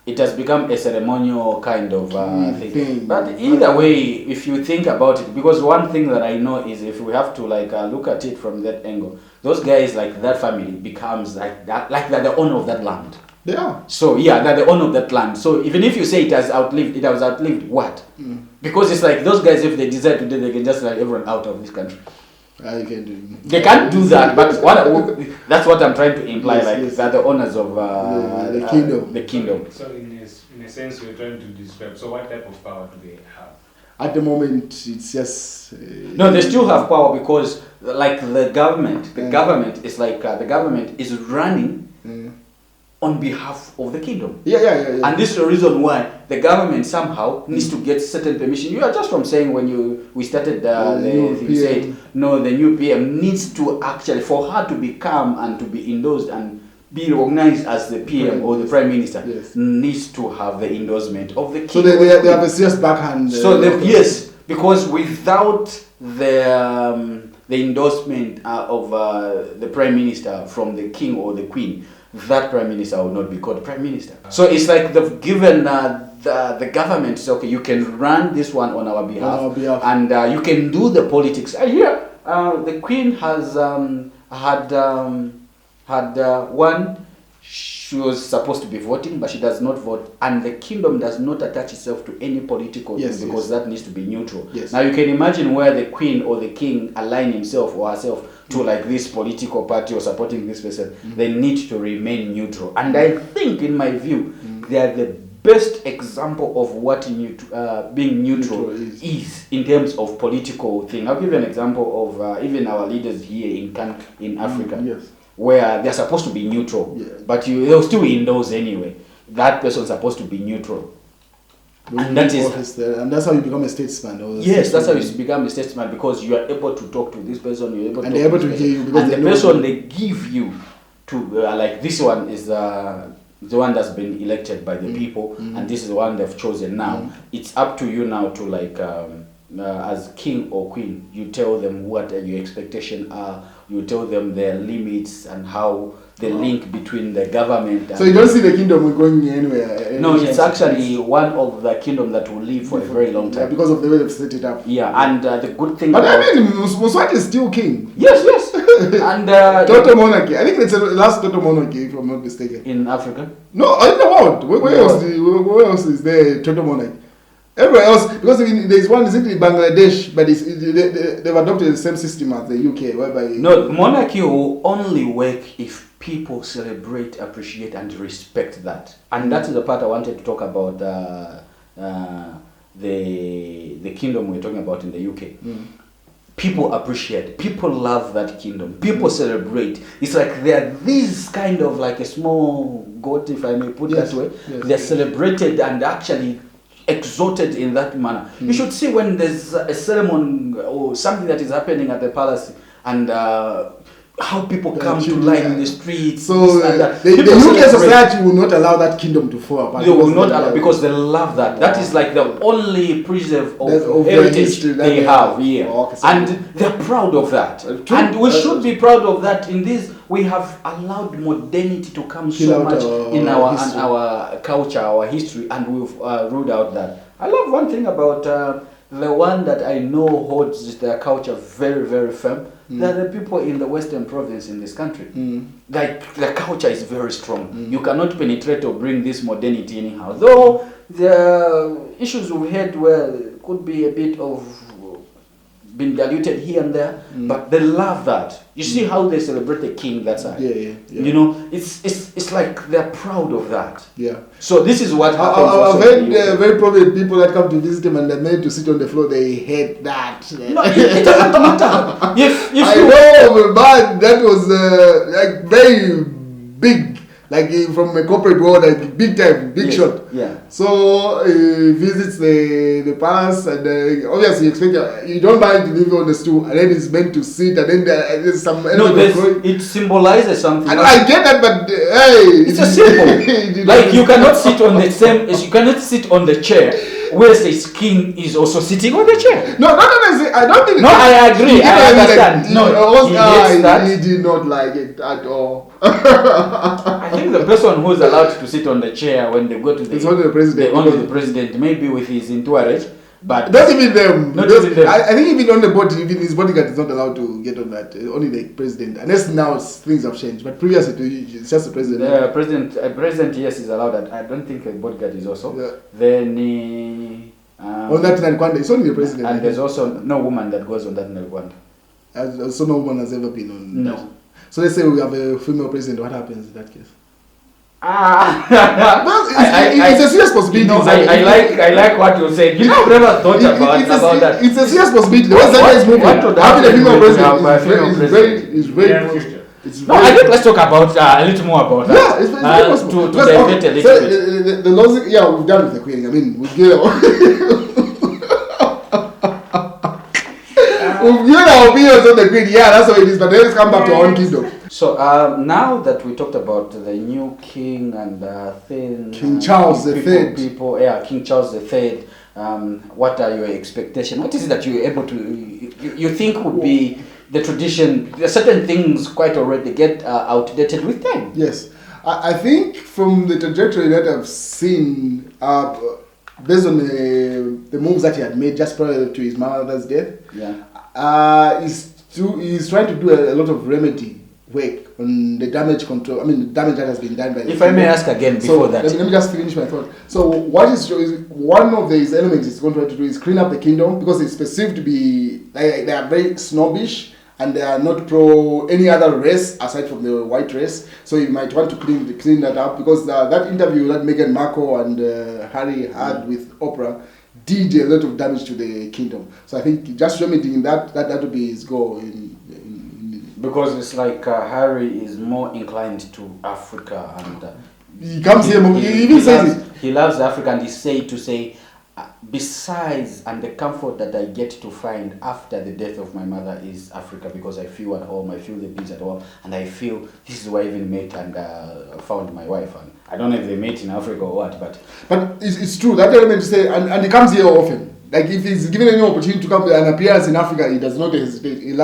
Speaker 2: It has become a ceremonial kind of thing. But
Speaker 1: Thing.
Speaker 2: either way, if you think about it, because one thing that I know is if we have to look at it from that angle, those guys, like that family, becomes like that, like they're the owner of that land.
Speaker 1: They are.
Speaker 2: So yeah, they're the owner of that land. So even if you say it has outlived what? Because it's like those guys, if they decide to do, they can just let everyone out of this country.
Speaker 1: I can do.
Speaker 2: They can't do that, but that's what I'm trying to imply.
Speaker 1: Yes.
Speaker 2: They're the owners of
Speaker 1: the kingdom.
Speaker 2: The kingdom.
Speaker 3: So in a sense, you're trying to describe. So what type of power do they have?
Speaker 1: At the moment, it's just.
Speaker 2: No, they still have power because, like the government is like the government is running on behalf of the kingdom.
Speaker 1: Yeah.
Speaker 2: And this is the reason why the government somehow needs to get certain permission. You are just from saying when we started the thing, you said no, the new PM needs to actually, for her to become and to be endorsed and be recognized as the PM or the Prime Minister, needs to have the endorsement of the king.
Speaker 1: So they have a serious backhand.
Speaker 2: Yes, because without the endorsement of the Prime Minister from the king or the queen, that Prime Minister will not be called Prime Minister. So it's like they've given the government, so okay, you can run this one on our behalf, and you can do the politics. Here, the Queen has had one. She was supposed to be voting, but she does not vote, and the kingdom does not attach itself to any political thing because that needs to be neutral.
Speaker 1: Yes.
Speaker 2: Now you can imagine where the queen or the king align himself or herself to like this political party or supporting this person. They need to remain neutral, and I think, in my view, they are the best example of what being neutral is in terms of political thing. I'll give you an example of even our leaders here in Africa.
Speaker 1: Yes.
Speaker 2: Where they're supposed to be neutral, but they'll still endorse anyway. That person's supposed to be neutral, and
Speaker 1: that's how you become a statesman.
Speaker 2: Yes, that's how you become a statesman, because you are able to talk to this person. You're able to
Speaker 1: they're able to hear you,
Speaker 2: and the person they give you to like this one is the one that's been elected by the people, and this is the one they've chosen now. It's up to you now to as king or queen, you tell them what your expectations are. You tell them their limits and how the link between the government. And
Speaker 1: so you don't see the kingdom going anywhere.
Speaker 2: No, it's actually one of the kingdom that will live for a very long time.
Speaker 1: Because of the way they've set it up.
Speaker 2: Yeah, and the good thing.
Speaker 1: But I mean, Muswati is still king.
Speaker 2: Yes. And
Speaker 1: Total monarchy. I think it's the last total monarchy, if I'm not mistaken.
Speaker 2: In Africa?
Speaker 1: No, in the world. Where else is there total monarchy? Everywhere else, because there's one, is it Bangladesh, but they've adopted the same system as the UK, whereby...
Speaker 2: No, monarchy will only work if people celebrate, appreciate, and respect that. And that is the part I wanted to talk about, the kingdom we're talking about in the UK. People appreciate, people love that kingdom, people celebrate. It's like they're this kind of like a small god, if I may put that way. They're celebrated and actually exalted in that manner. You should see when there's a ceremony or something that is happening at the palace, and how people come to line in the streets.
Speaker 1: So the UK society will not allow that kingdom to fall apart.
Speaker 2: They will not allow, because they love that. That is like the only preserve of heritage they have here. And they're proud of that. And we should be proud of that. In this, we have allowed modernity to come so much in our culture, our history, and we've ruled out that. I love one thing about the one that I know holds their culture very, very firm, they're the people in the Western province in this country. Like, the culture is very strong. You cannot penetrate or bring this modernity anyhow. Though the issues we had could be a bit of been diluted here and there, but they love that. You see how they celebrate the king that side.
Speaker 1: Yeah.
Speaker 2: You know, it's like they're proud of that.
Speaker 1: Yeah.
Speaker 2: So this is what happens.
Speaker 1: I've heard very prominent people that come to visit him and they're made to sit on the floor. They hate that.
Speaker 2: No, it doesn't matter. If
Speaker 1: I know of a man that was like very big, like from a corporate world, like big time, big shot.
Speaker 2: Yeah.
Speaker 1: So he visits the palace, and obviously you expect you don't mind to leave on the stool, and then he's meant to sit, and then there's some
Speaker 2: it symbolizes something.
Speaker 1: I get that, but hey,
Speaker 2: it's a symbol. Like, you cannot sit on the same. You cannot sit on the chair where says king is also sitting on the chair.
Speaker 1: No, I don't think.
Speaker 2: No, I agree. I understand.
Speaker 1: He did not like it at all.
Speaker 2: I think the person who's allowed to sit on the chair when they go to
Speaker 1: it's only the president.
Speaker 2: Only the president, maybe with his entourage, but
Speaker 1: not even them.
Speaker 2: Not even them.
Speaker 1: I think even on the board, even his bodyguard is not allowed to get on that. Only the president, unless now things have changed. But previously, it's just the president.
Speaker 2: The president, yes, is allowed that. I don't think a bodyguard is also.
Speaker 1: Yeah.
Speaker 2: Then
Speaker 1: on that Nalkwanda, it's only the president.
Speaker 2: And there's also no woman that goes on that Nalkwanda.
Speaker 1: So no woman has ever been on.
Speaker 2: No.
Speaker 1: That. So let's say we have a female president. What happens in that case? It's a serious possibility.
Speaker 2: You know, I like what you said. You know, I've never thought about that.
Speaker 1: It's a serious possibility. Once that is moving, having a female president is very.
Speaker 2: No, I think let's talk about a little more about that.
Speaker 1: Yeah, it's very possible.
Speaker 2: To divert a little bit.
Speaker 1: The logic, we've done with the queen. I mean, we've given our opinions on the queen. Yeah, that's how it is. But let's come back to our own kingdom.
Speaker 2: So now that we talked about the new king and
Speaker 1: King Charles III.
Speaker 2: King Charles III. What are your expectations? What is it that you're able to you think would be the tradition? There are certain things quite already get outdated with time.
Speaker 1: Yes, I think from the trajectory that I've seen, based on the moves that he had made just prior to his mother's death, he's trying to do a lot of remedy work on the damage control. I mean, the damage that has been done by.
Speaker 2: If I may ask again before that.
Speaker 1: Let me just finish my thought. So, what is one of these elements he's going to try to do is clean up the kingdom, because it's perceived to be they are very snobbish and they are not pro any other race aside from the white race. So you might want to clean that up, because that interview that Meghan Markle and Harry had with Oprah did a lot of damage to the kingdom. So I think just remedying that would be his goal.
Speaker 2: Because it's like Harry is more inclined to Africa, and
Speaker 1: he comes here. He even says it.
Speaker 2: He loves Africa, and he said to say, besides, and the comfort that I get to find after the death of my mother is Africa, because I feel at home, I feel the peace at home, and I feel this is where I even met and found my wife. And I don't know if they met in Africa or what, but
Speaker 1: it's true, that element to say, and he comes here often. Like, if he's given any opportunity to come to an appearance in Africa, he does not hesitate. He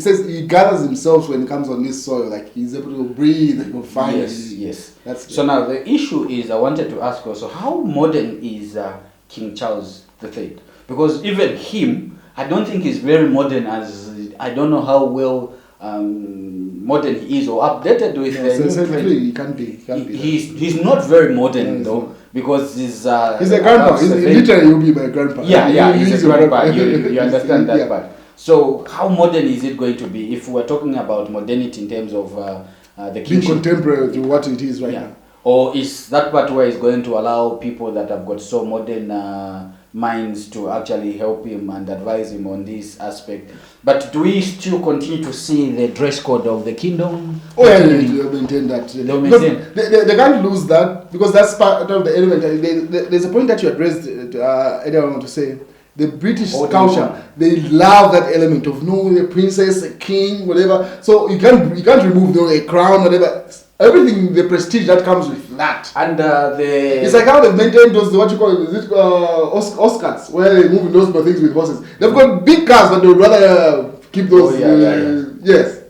Speaker 1: says he gathers himself when he comes on this soil. Like, he's able to breathe and find.
Speaker 2: Yes. So now the issue is, I wanted to ask also, how modern is King Charles III? Because even him, I don't think he's very modern, as I don't know how well modern he is or updated with
Speaker 1: he can't be.
Speaker 2: He's not very modern though, because he's a
Speaker 1: grandpa. Literally, he'll be my grandpa.
Speaker 2: He's a grandpa. You understand that part. So how modern is it going to be if we're talking about modernity in terms of the kingship?
Speaker 1: Being contemporary to what it is right now.
Speaker 2: Or is that part where he's going to allow people that have got so modern minds to actually help him and advise him on this aspect? But do we still continue to see the dress code of the kingdom?
Speaker 1: Oh yeah, they'll maintain that. They can't lose that, because that's part of the element. There's a point that you addressed earlier. I want to say the British culture, they love that element of the princess, a king, whatever. So you can't remove a crown, whatever. Everything, the prestige that comes with that.
Speaker 2: And
Speaker 1: it's like how they've maintained those, what you call it, Oscars, where they move in those things with horses. They've got big cars, but they would rather keep those.
Speaker 2: Yes.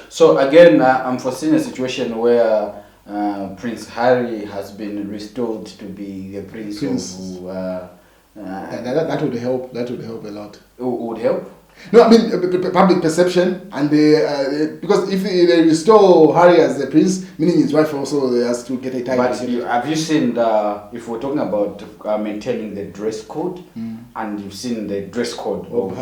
Speaker 2: So again, I'm foreseeing a situation where Prince Harry has been restored to be the prince.
Speaker 1: That would help. That would help a lot.
Speaker 2: Would help.
Speaker 1: No, I mean public perception, and because if they restore Harry as the prince, meaning his wife also has to get a title.
Speaker 2: But have you seen if we're talking about maintaining the dress code, and you've seen the dress code of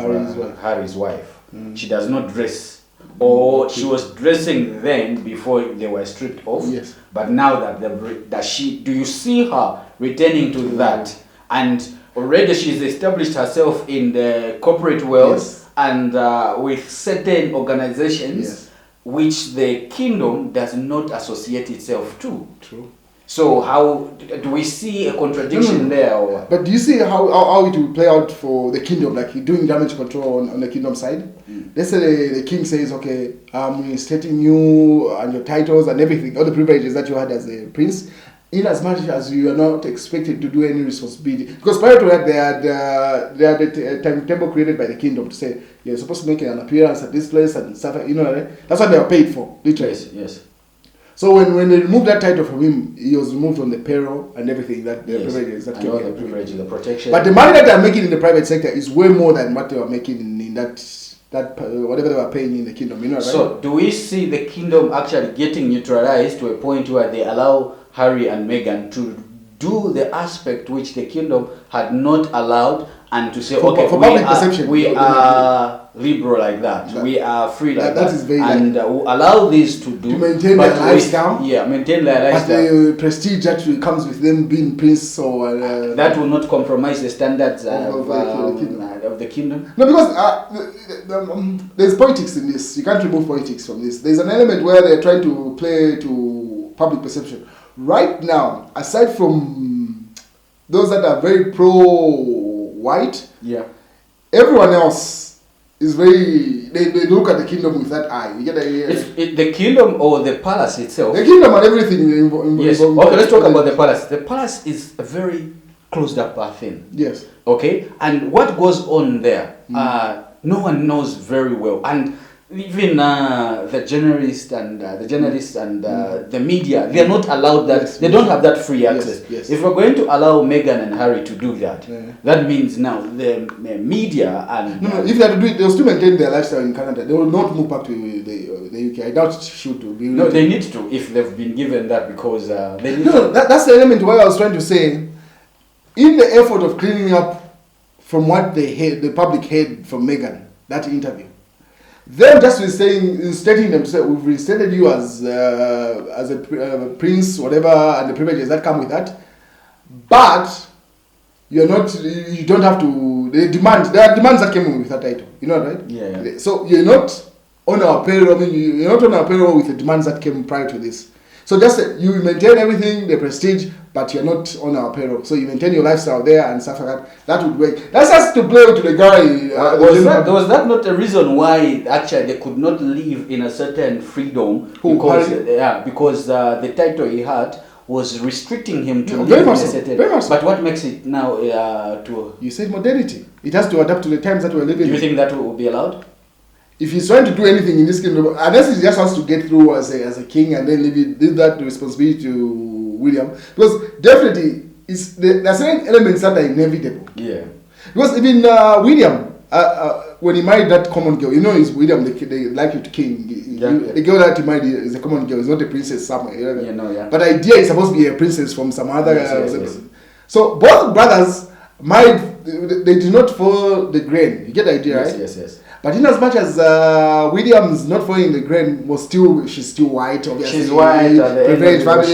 Speaker 2: Harry's wife? She does not dress, or she was dressing then before they were stripped off.
Speaker 1: Yes.
Speaker 2: But now that do you see her returning to that? And already she's established herself in the corporate world.
Speaker 1: Yes.
Speaker 2: And with certain organizations,
Speaker 1: yes,
Speaker 2: which the kingdom does not associate itself to.
Speaker 1: True.
Speaker 2: So how do we see a contradiction there? Or?
Speaker 1: But do you see how it will play out for the kingdom, like doing damage control on the kingdom side? Let's say the king says, okay, I'm reinstating you and your titles and everything, all the privileges that you had as a prince, in as much as you are not expected to do any responsibility. Because prior to that, they had a timetable created by the kingdom to say, you're supposed to make an appearance at this place and stuff, right? That's what they were paid for, literally.
Speaker 2: Yes.
Speaker 1: So when they removed that title from him, he was removed on the payroll and everything, that the privileges that
Speaker 2: all the privileges, the protection.
Speaker 1: But the money that they're making in the private sector is way more than what they were making in that whatever they were paying in the kingdom, right?
Speaker 2: So do we see the kingdom actually getting neutralized to a point where they allow Harry and Meghan to do the aspect which the kingdom had not allowed, and to say,
Speaker 1: for public perception,
Speaker 2: we are liberal like that, we are free like that,
Speaker 1: is very
Speaker 2: and allow these to do,
Speaker 1: to maintain their lifestyle.
Speaker 2: Maintain their lifestyle.
Speaker 1: But the prestige that comes with them being prince, or
Speaker 2: that will not compromise the standards of the kingdom.
Speaker 1: No, because there's politics in this. You can't remove politics from this. There's an element where they're trying to play to public perception. Right now, aside from those that are very pro-white, everyone else is very. They look at the kingdom with that eye. You get
Speaker 2: the kingdom or the palace itself.
Speaker 1: The kingdom and everything.
Speaker 2: Yes. Okay, let's talk about the palace. The palace is a very closed-up thing.
Speaker 1: Yes.
Speaker 2: Okay, and what goes on there, no one knows very well, and even the journalists and the media, they are not allowed that.
Speaker 1: Yes,
Speaker 2: they don't have that free access.
Speaker 1: Yes.
Speaker 2: If we're going to allow Meghan and Harry to do that, that means now the media and
Speaker 1: if they had to do it, they'll still maintain their lifestyle in Canada. They will not move back to the UK. I doubt should to be.
Speaker 2: No, they need to if they've been given that, because they need.
Speaker 1: No, that's the element where I was trying to say. In the effort of cleaning up from what the public heard from Meghan, that interview, them just stating them to say, we've reinstated you as a prince, whatever, and the privileges that come with that, but you don't have to. There are demands that came with that title, right?
Speaker 2: Yeah.
Speaker 1: So you're not on our payroll. You're not on our payroll with the demands that came prior to this. So just you maintain everything, the prestige, but you're not on our payroll. So you maintain your lifestyle there and stuff like that. That would work. That's just to play to the guy.
Speaker 2: Was that not a reason why actually they could not live in a certain freedom? Because the title he had was restricting him to live in a certain. But what makes it now to?
Speaker 1: You said modernity. It has to adapt to the times that we're living in.
Speaker 2: Do you think that will be allowed?
Speaker 1: If he's trying to do anything in this kingdom, unless he just wants to get through as a king and then leave that responsibility to William, because definitely there are certain elements that are inevitable.
Speaker 2: Yeah.
Speaker 1: Because even William, when he married that common girl, it's William, they like it king. The girl that he married is a common girl. It's not a princess somewhere. But the idea is supposed to be a princess from some other. Yes. So both brothers married. They did not follow the grain. You get the idea, right?
Speaker 2: Yes.
Speaker 1: But in as much as William's not following the grain, she's still white, obviously.
Speaker 2: She's white,
Speaker 1: privileged family,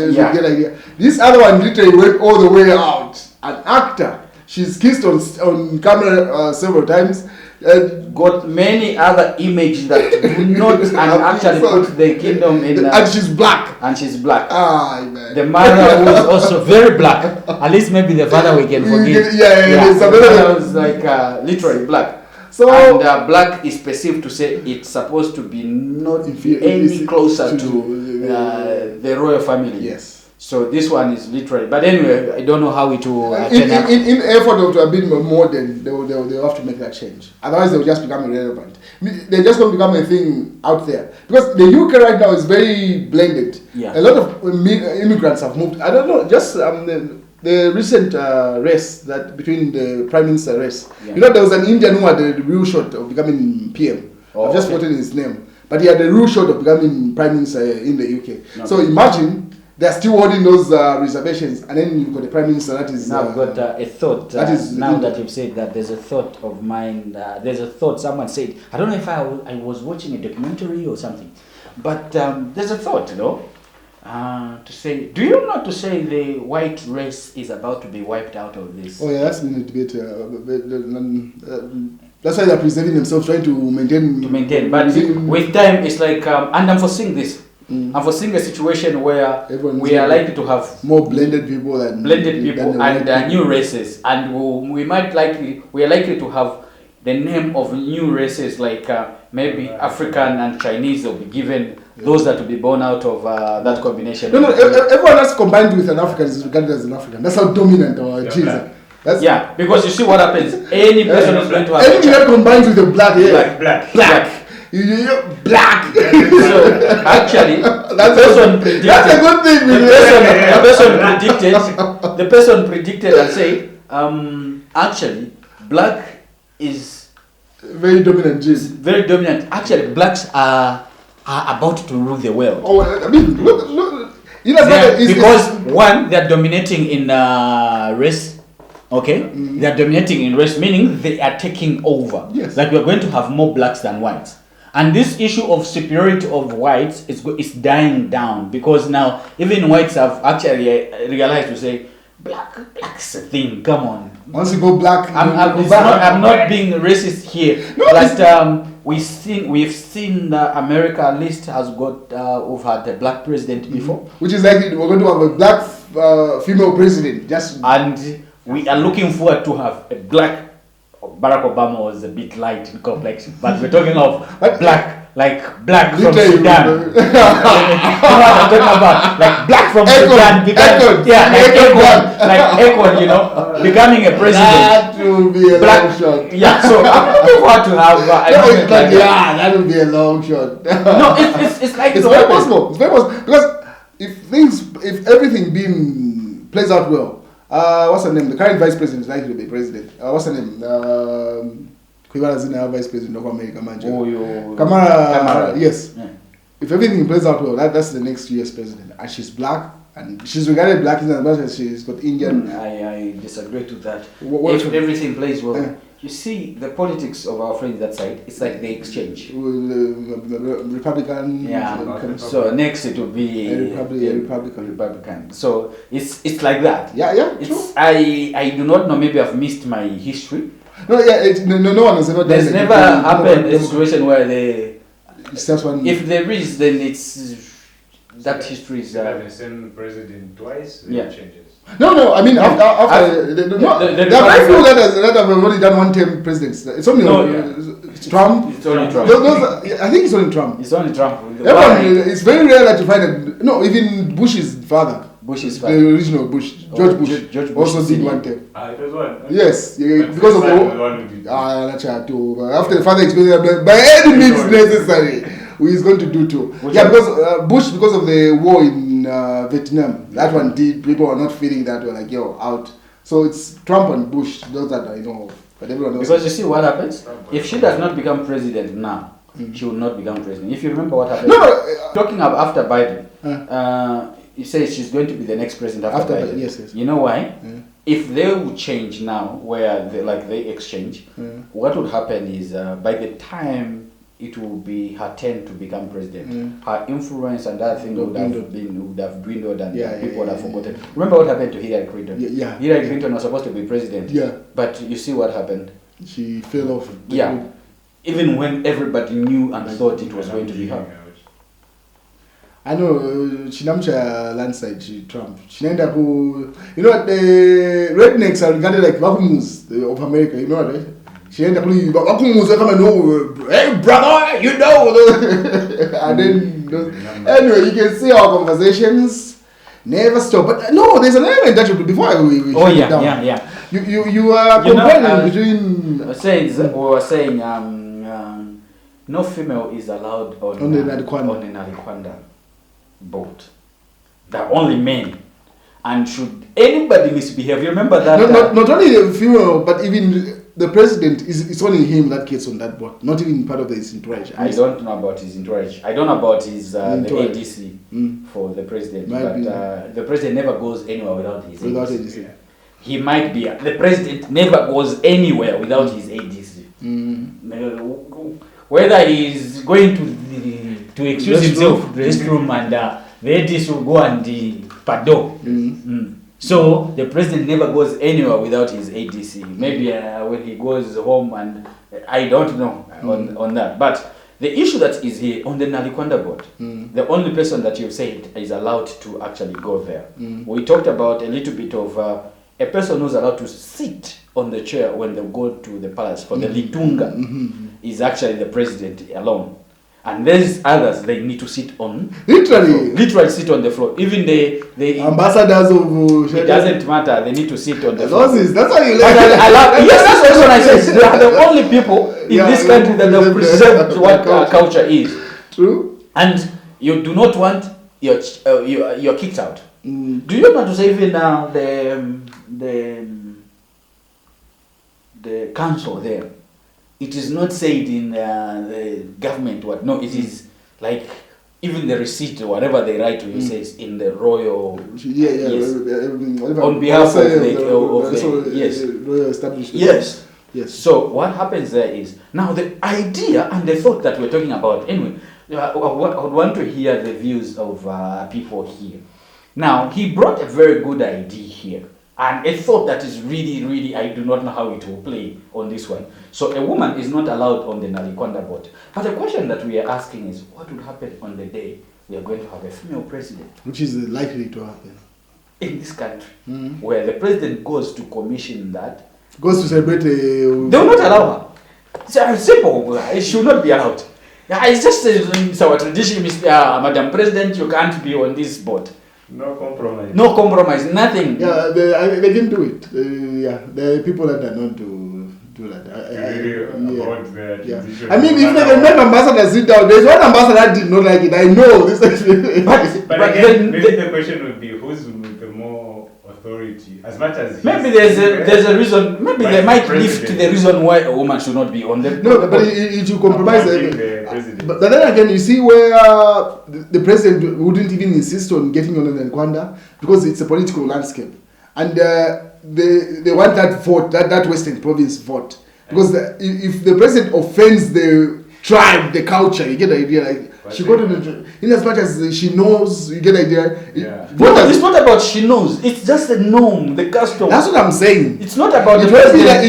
Speaker 1: you get the idea. This other one literally went all the way out. An actor. She's kissed on camera several times.
Speaker 2: Got many other images that do not and actually put the kingdom in.
Speaker 1: And she's black.
Speaker 2: Man. The mother was also very black. At least maybe the father we can forgive. The father was like literally black. So and black is perceived to say it's supposed to be not any closer to the royal family.
Speaker 1: Yes.
Speaker 2: So this one is literally. But anyway, I don't know how it will turn out.
Speaker 1: In effort of to have been modern, they will have to make that change. Otherwise, they will just become irrelevant. They're just going to become a thing out there. Because the UK right now is very blended.
Speaker 2: Yeah.
Speaker 1: A lot of immigrants have moved. I don't know, just the recent race that between the prime minister race.
Speaker 2: Yeah.
Speaker 1: You know, there was an Indian who had a real shot of becoming PM. I've just forgotten his name, but he had a real shot of becoming prime minister in the UK. So imagine they're still holding those reservations, and then you've got the prime minister that is.
Speaker 2: Now I've got a thought.
Speaker 1: That is
Speaker 2: now that you've said that, there's a thought of mine. There's a thought someone said. I don't know if I was watching a documentary or something, but there's a thought, to say. Do you know to say the white race is about to be wiped out of this?
Speaker 1: Oh yeah, that's been a debate. That's why they're preserving themselves, trying to maintain.
Speaker 2: But with time, it's like, and I'm foreseeing this. I'm foreseeing a situation where we are likely to have
Speaker 1: more blended people and
Speaker 2: new races, and we are likely to have the name of new races, like maybe African and Chinese will be given. Those that will be born out of that combination.
Speaker 1: No, everyone that's combined with an African is regarded as an African. That's how dominant our genes are.
Speaker 2: Yeah, because you see what happens. Any person is going to have
Speaker 1: anything that combines with a black,
Speaker 3: Black.
Speaker 1: You're black.
Speaker 2: So actually,
Speaker 1: that's a good thing.
Speaker 2: The person predicted and said, actually, black is
Speaker 1: very dominant genes.
Speaker 2: Very dominant. Actually, blacks are about to rule the world.
Speaker 1: Oh, I mean, look. You know,
Speaker 2: because one, they're dominating in race. Okay, they are dominating in race, meaning they are taking over.
Speaker 1: Yes.
Speaker 2: Like we're going to have more blacks than whites, and this issue of superiority of whites is dying down, because now even whites have actually realized to say black's a thing. Come on.
Speaker 1: Once you go black,
Speaker 2: I'm not being racist here, but we've seen America at least has got we've had a black president before,
Speaker 1: which is likely we're going to have a black female president.
Speaker 2: And we are looking forward to have a black. Barack Obama was a bit light in complexion, but we're talking of black, like black from Sudan. You know what I'm talking about? Like black from Sudan, like Akon, becoming a president.
Speaker 1: That will be a long shot.
Speaker 2: Yeah, so I'm looking forward to have.
Speaker 1: That will be a long shot.
Speaker 2: No, it's like
Speaker 1: it's very possible. It's very possible, because if everything plays out well. What's her name? The current vice president is likely to be president. What's her name? Vice president of America, Kamala. Yes. Yeah. If everything plays out well, that's the next US president. And she's black, and she's regarded black as much as she's got Indian.
Speaker 2: I disagree to that. If everything plays well, you see the politics of our friends that side. It's like they exchange.
Speaker 1: The Republican.
Speaker 2: Yeah. So next it will be Republican. So it's like that.
Speaker 1: Yeah.
Speaker 2: True. I do not know. Maybe I've missed my history.
Speaker 1: No, no one has ever done.
Speaker 2: There's never happened a situation where they.
Speaker 1: If
Speaker 2: there is, then it's that history is.
Speaker 3: Have the same president twice. It changes.
Speaker 1: No. I mean, after there are very few that have already done one-term presidents. It's only Trump.
Speaker 2: It's only Trump.
Speaker 1: I think it's only Trump.
Speaker 2: It's only Trump.
Speaker 1: It's very rare that you find even Bush's father. The original Bush, George Bush, also did one term.
Speaker 3: It was one.
Speaker 1: Yes, because of after the father explained by any means necessary, he's going to do too. Because Bush, because of the war in Vietnam, that one did. People are not feeling that were like, out. So it's Trump and Bush, those that I know of. But everyone knows.
Speaker 2: Because you see what happens? If she does not become president now, she will not become president. If you remember what happened, talking about after Biden, you say she's going to be the next president after Biden.
Speaker 1: Yes.
Speaker 2: You know why? If they would change now, where they exchange, what would happen is by the time it will be her turn to become president, her influence and other things would have dwindled, and people would have forgotten. Remember what happened to Hillary Clinton? Hillary Clinton was supposed to be president. But you see what happened?
Speaker 1: She fell off.
Speaker 2: Even when everybody knew and thought it was going to be her.
Speaker 1: I know, Chinamcha landslide, Trump. Chinaenda ku, the rednecks are regarded like vacuums of America, you know, right? Chinaenda ku, vacuums, they come and know, hey brother, you know. And then, anyway, you can see our conversations never stop. But no, there's an element that you do before we shut it down. You are comparing between.
Speaker 2: We were saying, no female is allowed on an Aliquanda boat. They're only men. And should anybody misbehave, you remember that?
Speaker 1: Not only the female, but even the president, it's only him that gets on that board. Not even part of his entourage.
Speaker 2: I don't know about his entourage. I don't know about his the
Speaker 1: Entourage.
Speaker 2: ADC for the president.
Speaker 1: Might
Speaker 2: But
Speaker 1: be.
Speaker 2: the president never goes anywhere without his
Speaker 1: Without
Speaker 2: ADC.
Speaker 1: ADC.
Speaker 2: He might be. The president never goes anywhere without his ADC. Whether he's going to excuse himself to the restroom and the ADC will go and pardon. So the president never goes anywhere without his ADC. Maybe when he goes home, and I don't know on that. But the issue that is here on the Nalikwanda board, the only person that you've said is allowed to actually go there. We talked about a little bit of a person who's allowed to sit on the chair when they go to the palace for the Litunga is actually the president alone. And there's others, they need to sit on literally sit on the floor. Even the
Speaker 1: ambassadors of
Speaker 2: it doesn't matter, they need to sit on the floor.
Speaker 1: That's why you
Speaker 2: I love, yes, that's what I said. They are the only people in this country that have preserved what culture is. True. And you do not want you're kicked out. Do you know to say even the council there? It is not said in the government what. No, it is like even the receipt or whatever they write to you says in the royal. Yes. On behalf of the yes.
Speaker 1: Royal establishment.
Speaker 2: Yes.
Speaker 1: Yes.
Speaker 2: So what happens there is now the idea and the thought that we're talking about. Anyway, I would want to hear the views of people here. Now he brought a very good idea here. And a thought that is really, really, I do not know how it will play on this one. So a woman is not allowed on the Nalikwanda board. But the question that we are asking is, what would happen on the day we are going to have a female president?
Speaker 1: Which is likely to happen.
Speaker 2: In this country, where the president goes to commission that.
Speaker 1: Goes to celebrate
Speaker 2: they will not allow her. It's simple. It should not be allowed. It's just it's our tradition, Madam President, you can't be on this board.
Speaker 3: No compromise.
Speaker 2: No compromise, nothing.
Speaker 1: Yeah, they can do it. There are people that are not to do that. I mean, if they can make ambassadors sit down, there's one ambassador that did not like it. I know this.
Speaker 3: but again, maybe the question would be who's with the more authority, as much as
Speaker 2: maybe there's a reason. Maybe they might lift the reason why a woman should not be on the.
Speaker 1: No, but it will compromise the president. But then again, you see where the president wouldn't even insist on getting on the Nkwanda because it's a political landscape, and they want that vote, that Western Province vote, because if the president offends the tribe, the culture, you get the idea. Like she got in as much as she knows, you get the idea.
Speaker 2: Yeah. No, it's not about she knows. It's just the norm, the custom.
Speaker 1: That's what I'm saying.
Speaker 2: It's not about
Speaker 1: it. It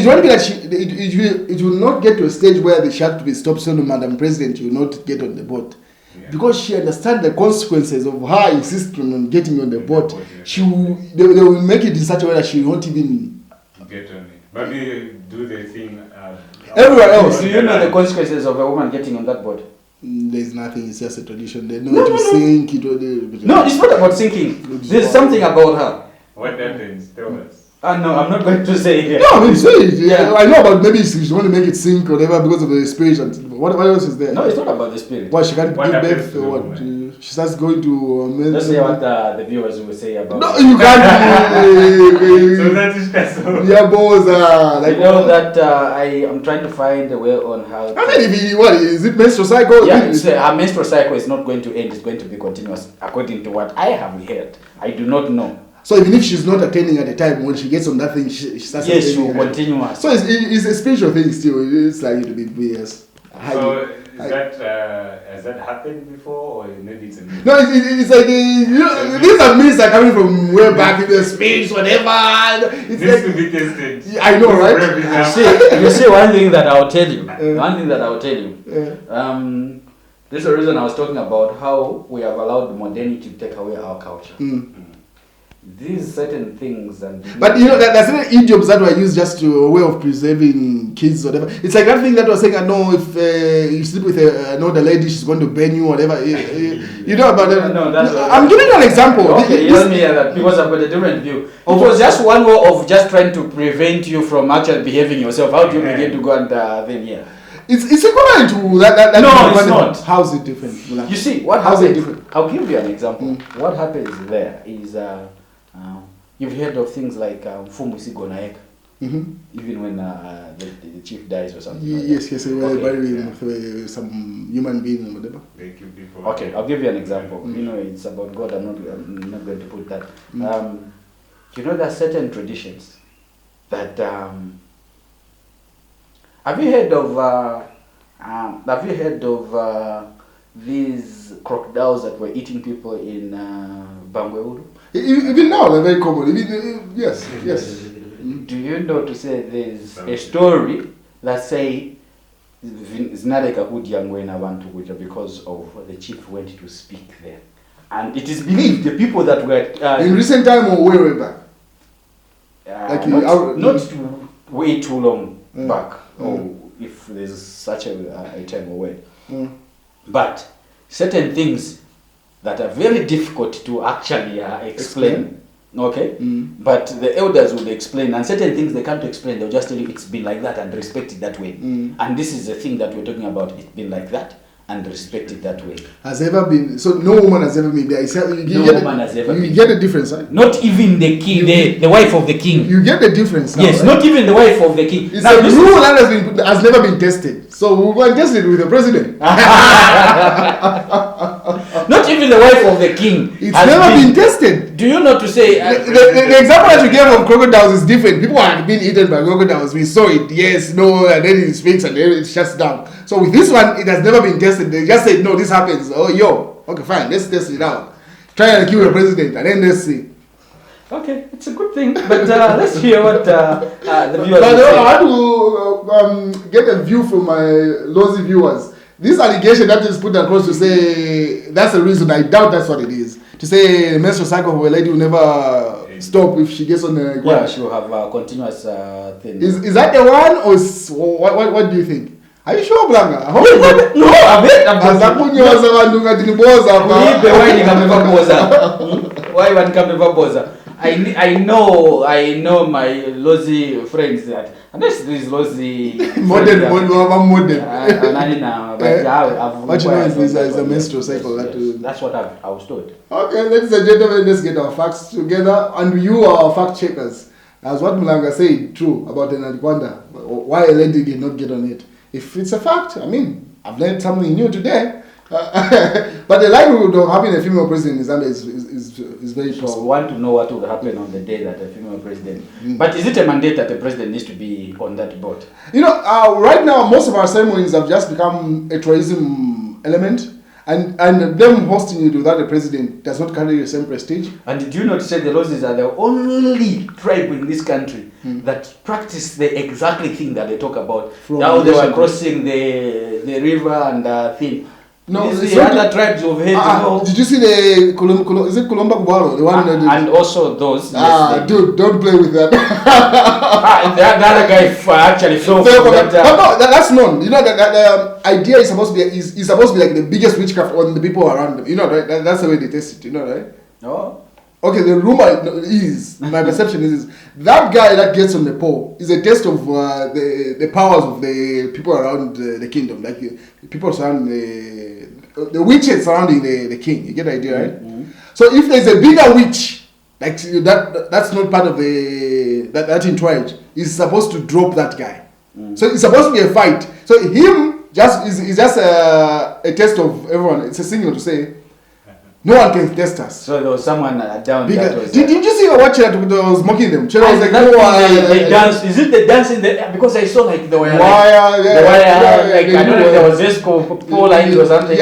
Speaker 1: won't be that it will not get to a stage where she has to be stopped. So, Madam President, you will not get on the board. Yeah. Because she understands the consequences of her insisting on getting on the board. They will make it in such a way that she won't even
Speaker 3: get on it. Maybe do the thing
Speaker 1: everywhere else.
Speaker 2: Do you know the consequences of a woman getting on that board?
Speaker 1: There's nothing. It's just a tradition. They know to sink it.
Speaker 2: No, it's not about sinking. There's something about her.
Speaker 3: What happens? Tell us.
Speaker 2: No, I'm not going to say it.
Speaker 1: No, I mean, say it. Yeah. I know about maybe she want to make it sink or whatever because of the spirit. And what else is there?
Speaker 2: No, it's not about the spirit.
Speaker 1: Why she can't give birth or what? She starts going to.
Speaker 2: Let's say what the viewers will say about.
Speaker 1: No, you can't.
Speaker 3: So that is personal.
Speaker 1: Yeah, boys.
Speaker 2: Like you know that I am trying to find a way on how.
Speaker 1: I mean, what is it? Menstrual cycle?
Speaker 2: Yeah, her menstrual cycle is not going to end. It's going to be continuous, according to what I have heard. I do not know.
Speaker 1: So even if she's not attending at the time, when she gets on that thing, she starts.
Speaker 2: Yes, she will continue.
Speaker 1: So it's a spiritual thing still. It's likely to be BS.
Speaker 3: So has that happened before, or maybe it's a myth?
Speaker 1: No, it's like these are myths are coming from way back in the space, whatever. It's
Speaker 3: needs to be tested.
Speaker 1: I know, right?
Speaker 2: You see, one thing that I'll tell you. This is the reason I was talking about how we have allowed modernity to take away our culture. These certain things
Speaker 1: but you know there's certain idioms that were used just to a way of preserving kids or whatever. It's like that thing that was saying, no, if you sleep with an older lady, she's going to burn you or whatever. You know about that?
Speaker 2: No, that's
Speaker 1: I'm giving you an example.
Speaker 2: Okay, you tell me that because I've got a different view. It was just one way of just trying to prevent you from actually behaving yourself. How do you begin to go and then here?
Speaker 1: It's equivalent to that.
Speaker 2: No, it's not.
Speaker 1: How is it different?
Speaker 2: You see, what happens? I'll give you an example. What happens there is You've heard of things like Fumusi Gonaek,
Speaker 1: Mm-hmm.
Speaker 2: even when the chief dies or something.
Speaker 1: Yes,
Speaker 2: like
Speaker 1: yes, with some human being or whatever.
Speaker 3: They kill people.
Speaker 2: Okay, I'll give you an example. You know, it's about God. I'm not going to put that. You know, there are certain traditions that. Have you heard of these crocodiles that were eating people in Bangweulu?
Speaker 1: Even now, they're very common. Yes.
Speaker 2: Do you know to say there's a story that say Zinareka Hudiangwena Bantu because of the chief went to speak there, and it is believed the people that were
Speaker 1: in recent time or way back,
Speaker 2: not way too long back, or if there's such a term or word, but certain things that are very difficult to actually explain. Okay, but the elders will explain, and certain things they can't explain. They'll just tell you it's been like that and respect it that way. And this is the thing that we're talking about. It's been like that and respect it that way.
Speaker 1: Has ever been so? No woman has ever been there. You get the difference, right?
Speaker 2: Not even the king, the wife of the king.
Speaker 1: You get the difference. Now,
Speaker 2: yes,
Speaker 1: right?
Speaker 2: Not even the wife of the king.
Speaker 1: It's a rule that has never been tested. So we're going to test it with the president.
Speaker 2: Not even the wife of the king.
Speaker 1: It's never been tested.
Speaker 2: Do you know to say
Speaker 1: the example that you gave of crocodiles is different. People have been eaten by crocodiles. We saw it, yes, no, and then it speaks and then it shuts down. So with this one, it has never been tested. They just said, no, this happens. Oh, okay, fine, let's test it out. Try and kill the president and then let's see.
Speaker 2: Okay, it's a good thing, but let's hear what the viewers
Speaker 1: say.
Speaker 2: I
Speaker 1: want to get a view from my lousy viewers. This allegation that is put across to say that's the reason, I doubt that's what it is. To say the menstrual cycle of a lady will never stop if she gets on the
Speaker 2: yeah, she will have a continuous thing.
Speaker 1: Is that the one, or what do you think? Are you sure, Blanga? I hope
Speaker 2: no, why one come to I know my lousy friends that unless there is lousy
Speaker 1: modern.
Speaker 2: But
Speaker 1: you know it's a menstrual cycle.
Speaker 2: That's what I was told.
Speaker 1: Okay, ladies and gentlemen, let's get our facts together, and you are our fact checkers. As what Mulanga said, true about Enadikwanda, why a lady did not get on it. If it's a fact, I mean, I've learned something new today. But the likelihood of having a female president in Zambia is very possible.
Speaker 2: So we want to know what will happen on the day that a female president. But is it a mandate that the president needs to be on that board? You know,
Speaker 1: right now most of our ceremonies have just become a tourism element, and them hosting it without the president does not carry the same prestige.
Speaker 2: And did you not say the Lozis are the only tribe in this country that practice the exactly thing that they talk about? Now they were crossing the river and thing. No, the other tribes of Haiti.
Speaker 1: Did you see the is it Colomba Kubaro? The one
Speaker 2: and also those.
Speaker 1: Dude, don't play with that.
Speaker 2: The other guy actually fell for that.
Speaker 1: No, that's known. You know that the idea is supposed to be is supposed to be like the biggest witchcraft on the people around them. You know, right? That's the way they test it. You know, right?
Speaker 2: No.
Speaker 1: Okay, the rumor is, my perception is that guy that gets on the pole is a test of the powers of the people around the kingdom, like the people surrounding the witches surrounding the king. You get the idea, right? Mm-hmm. So if there's a bigger witch, like that's not part of that entourage, is supposed to drop that guy. So it's supposed to be a fight. So him is just a test of everyone. It's a signal to say, no one can test us.
Speaker 2: So there was someone down
Speaker 1: there. Did you see what Chela was mocking them? Chela was like,
Speaker 2: they dance. Is it the dance in the? Because I saw like the wire. I don't know if there was this pole lines or something.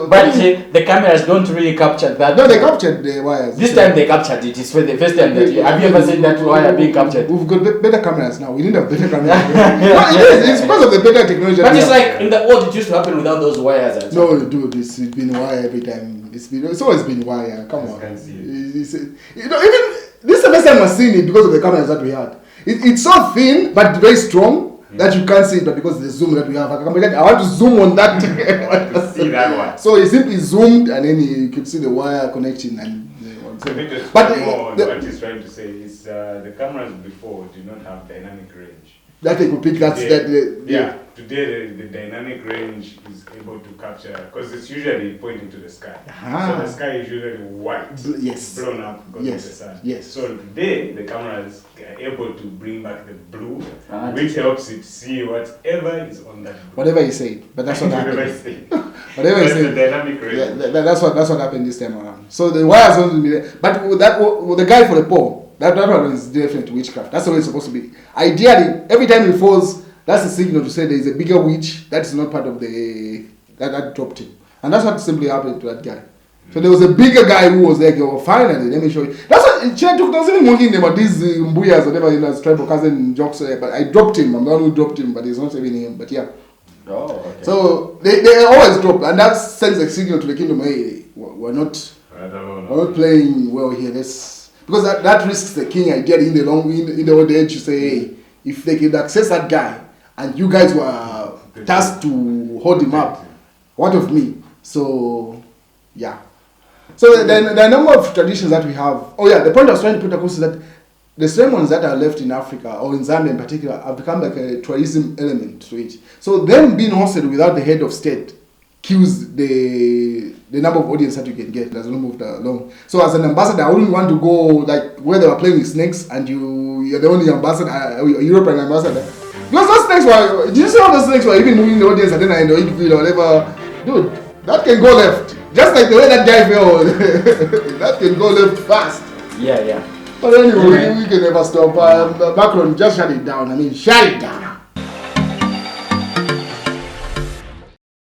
Speaker 2: But the cameras don't really capture that.
Speaker 1: No, they captured the wires.
Speaker 2: This time they captured it. It's for the first time that have you ever seen that wire being captured?
Speaker 1: We've got better cameras now. We didn't have better cameras. It's because of the better technology.
Speaker 2: But it's like in the old, it used to happen without those wires.
Speaker 1: No, dude, it's been wire every time. It's always been wire. Come on. Even this is the first time I've seen it because of the cameras that we had. It's so thin but very strong that you can't see it, but because of the zoom that we have, I want to zoom on that.
Speaker 3: to see that one.
Speaker 1: So he simply zoomed and then you could see the wire connecting and.
Speaker 3: But what he's trying to say is the cameras before do not have dynamic range.
Speaker 1: that they could pick. That's that.
Speaker 3: Yeah. Today the dynamic range is able to capture because it's usually pointing to the sky. So the sky is usually white, blown up because of the sun.
Speaker 1: Yes.
Speaker 3: So today the cameras are able to bring back the blue, which helps it see whatever is on that blue.
Speaker 1: Whatever you say, but that's what happened. Whatever you say.
Speaker 3: The dynamic range.
Speaker 1: Yeah, that's what happened this time around. So the wires won't be there. But with the guy for the pole, that one is definitely witchcraft. That's the way it's supposed to be. Ideally, every time he falls, that's a signal to say there is a bigger witch that is not part of that dropped him. And that's what simply happened to that guy. So there was a bigger guy who was there. Oh, finally, let me show you. That's what China took. Doesn't even monkey name about these mbuyas, whatever, his tribal cousin jokes. But I dropped him. I'm the one who dropped him, but it's not even him. But yeah.
Speaker 2: Oh, okay.
Speaker 1: So they always drop, and that sends a signal to the kingdom. Hey, we're not playing well here. Because that risks the king ideally in the old age to say, hey, if they can access that guy, and you guys were tasked to hold him up, what of me? So, yeah. So there are a number of traditions that we have. Oh yeah, the point I was trying to put across is that the ceremonies that are left in Africa, or in Zambia in particular, have become like a tourism element to it. So them being hosted without the head of state kills the number of audience that you can get as you move along. So as an ambassador, I wouldn't want to go like where they were playing with snakes and you're the only ambassador, European ambassador. Because those snakes were, did you see how those snakes were even moving the audience and then I know it or whatever? Dude, that can go left. Just like the way that guy fell, that can go left fast.
Speaker 2: Yeah.
Speaker 1: But anyway, we can never stop. Macron, just shut it down. I mean, shut it down.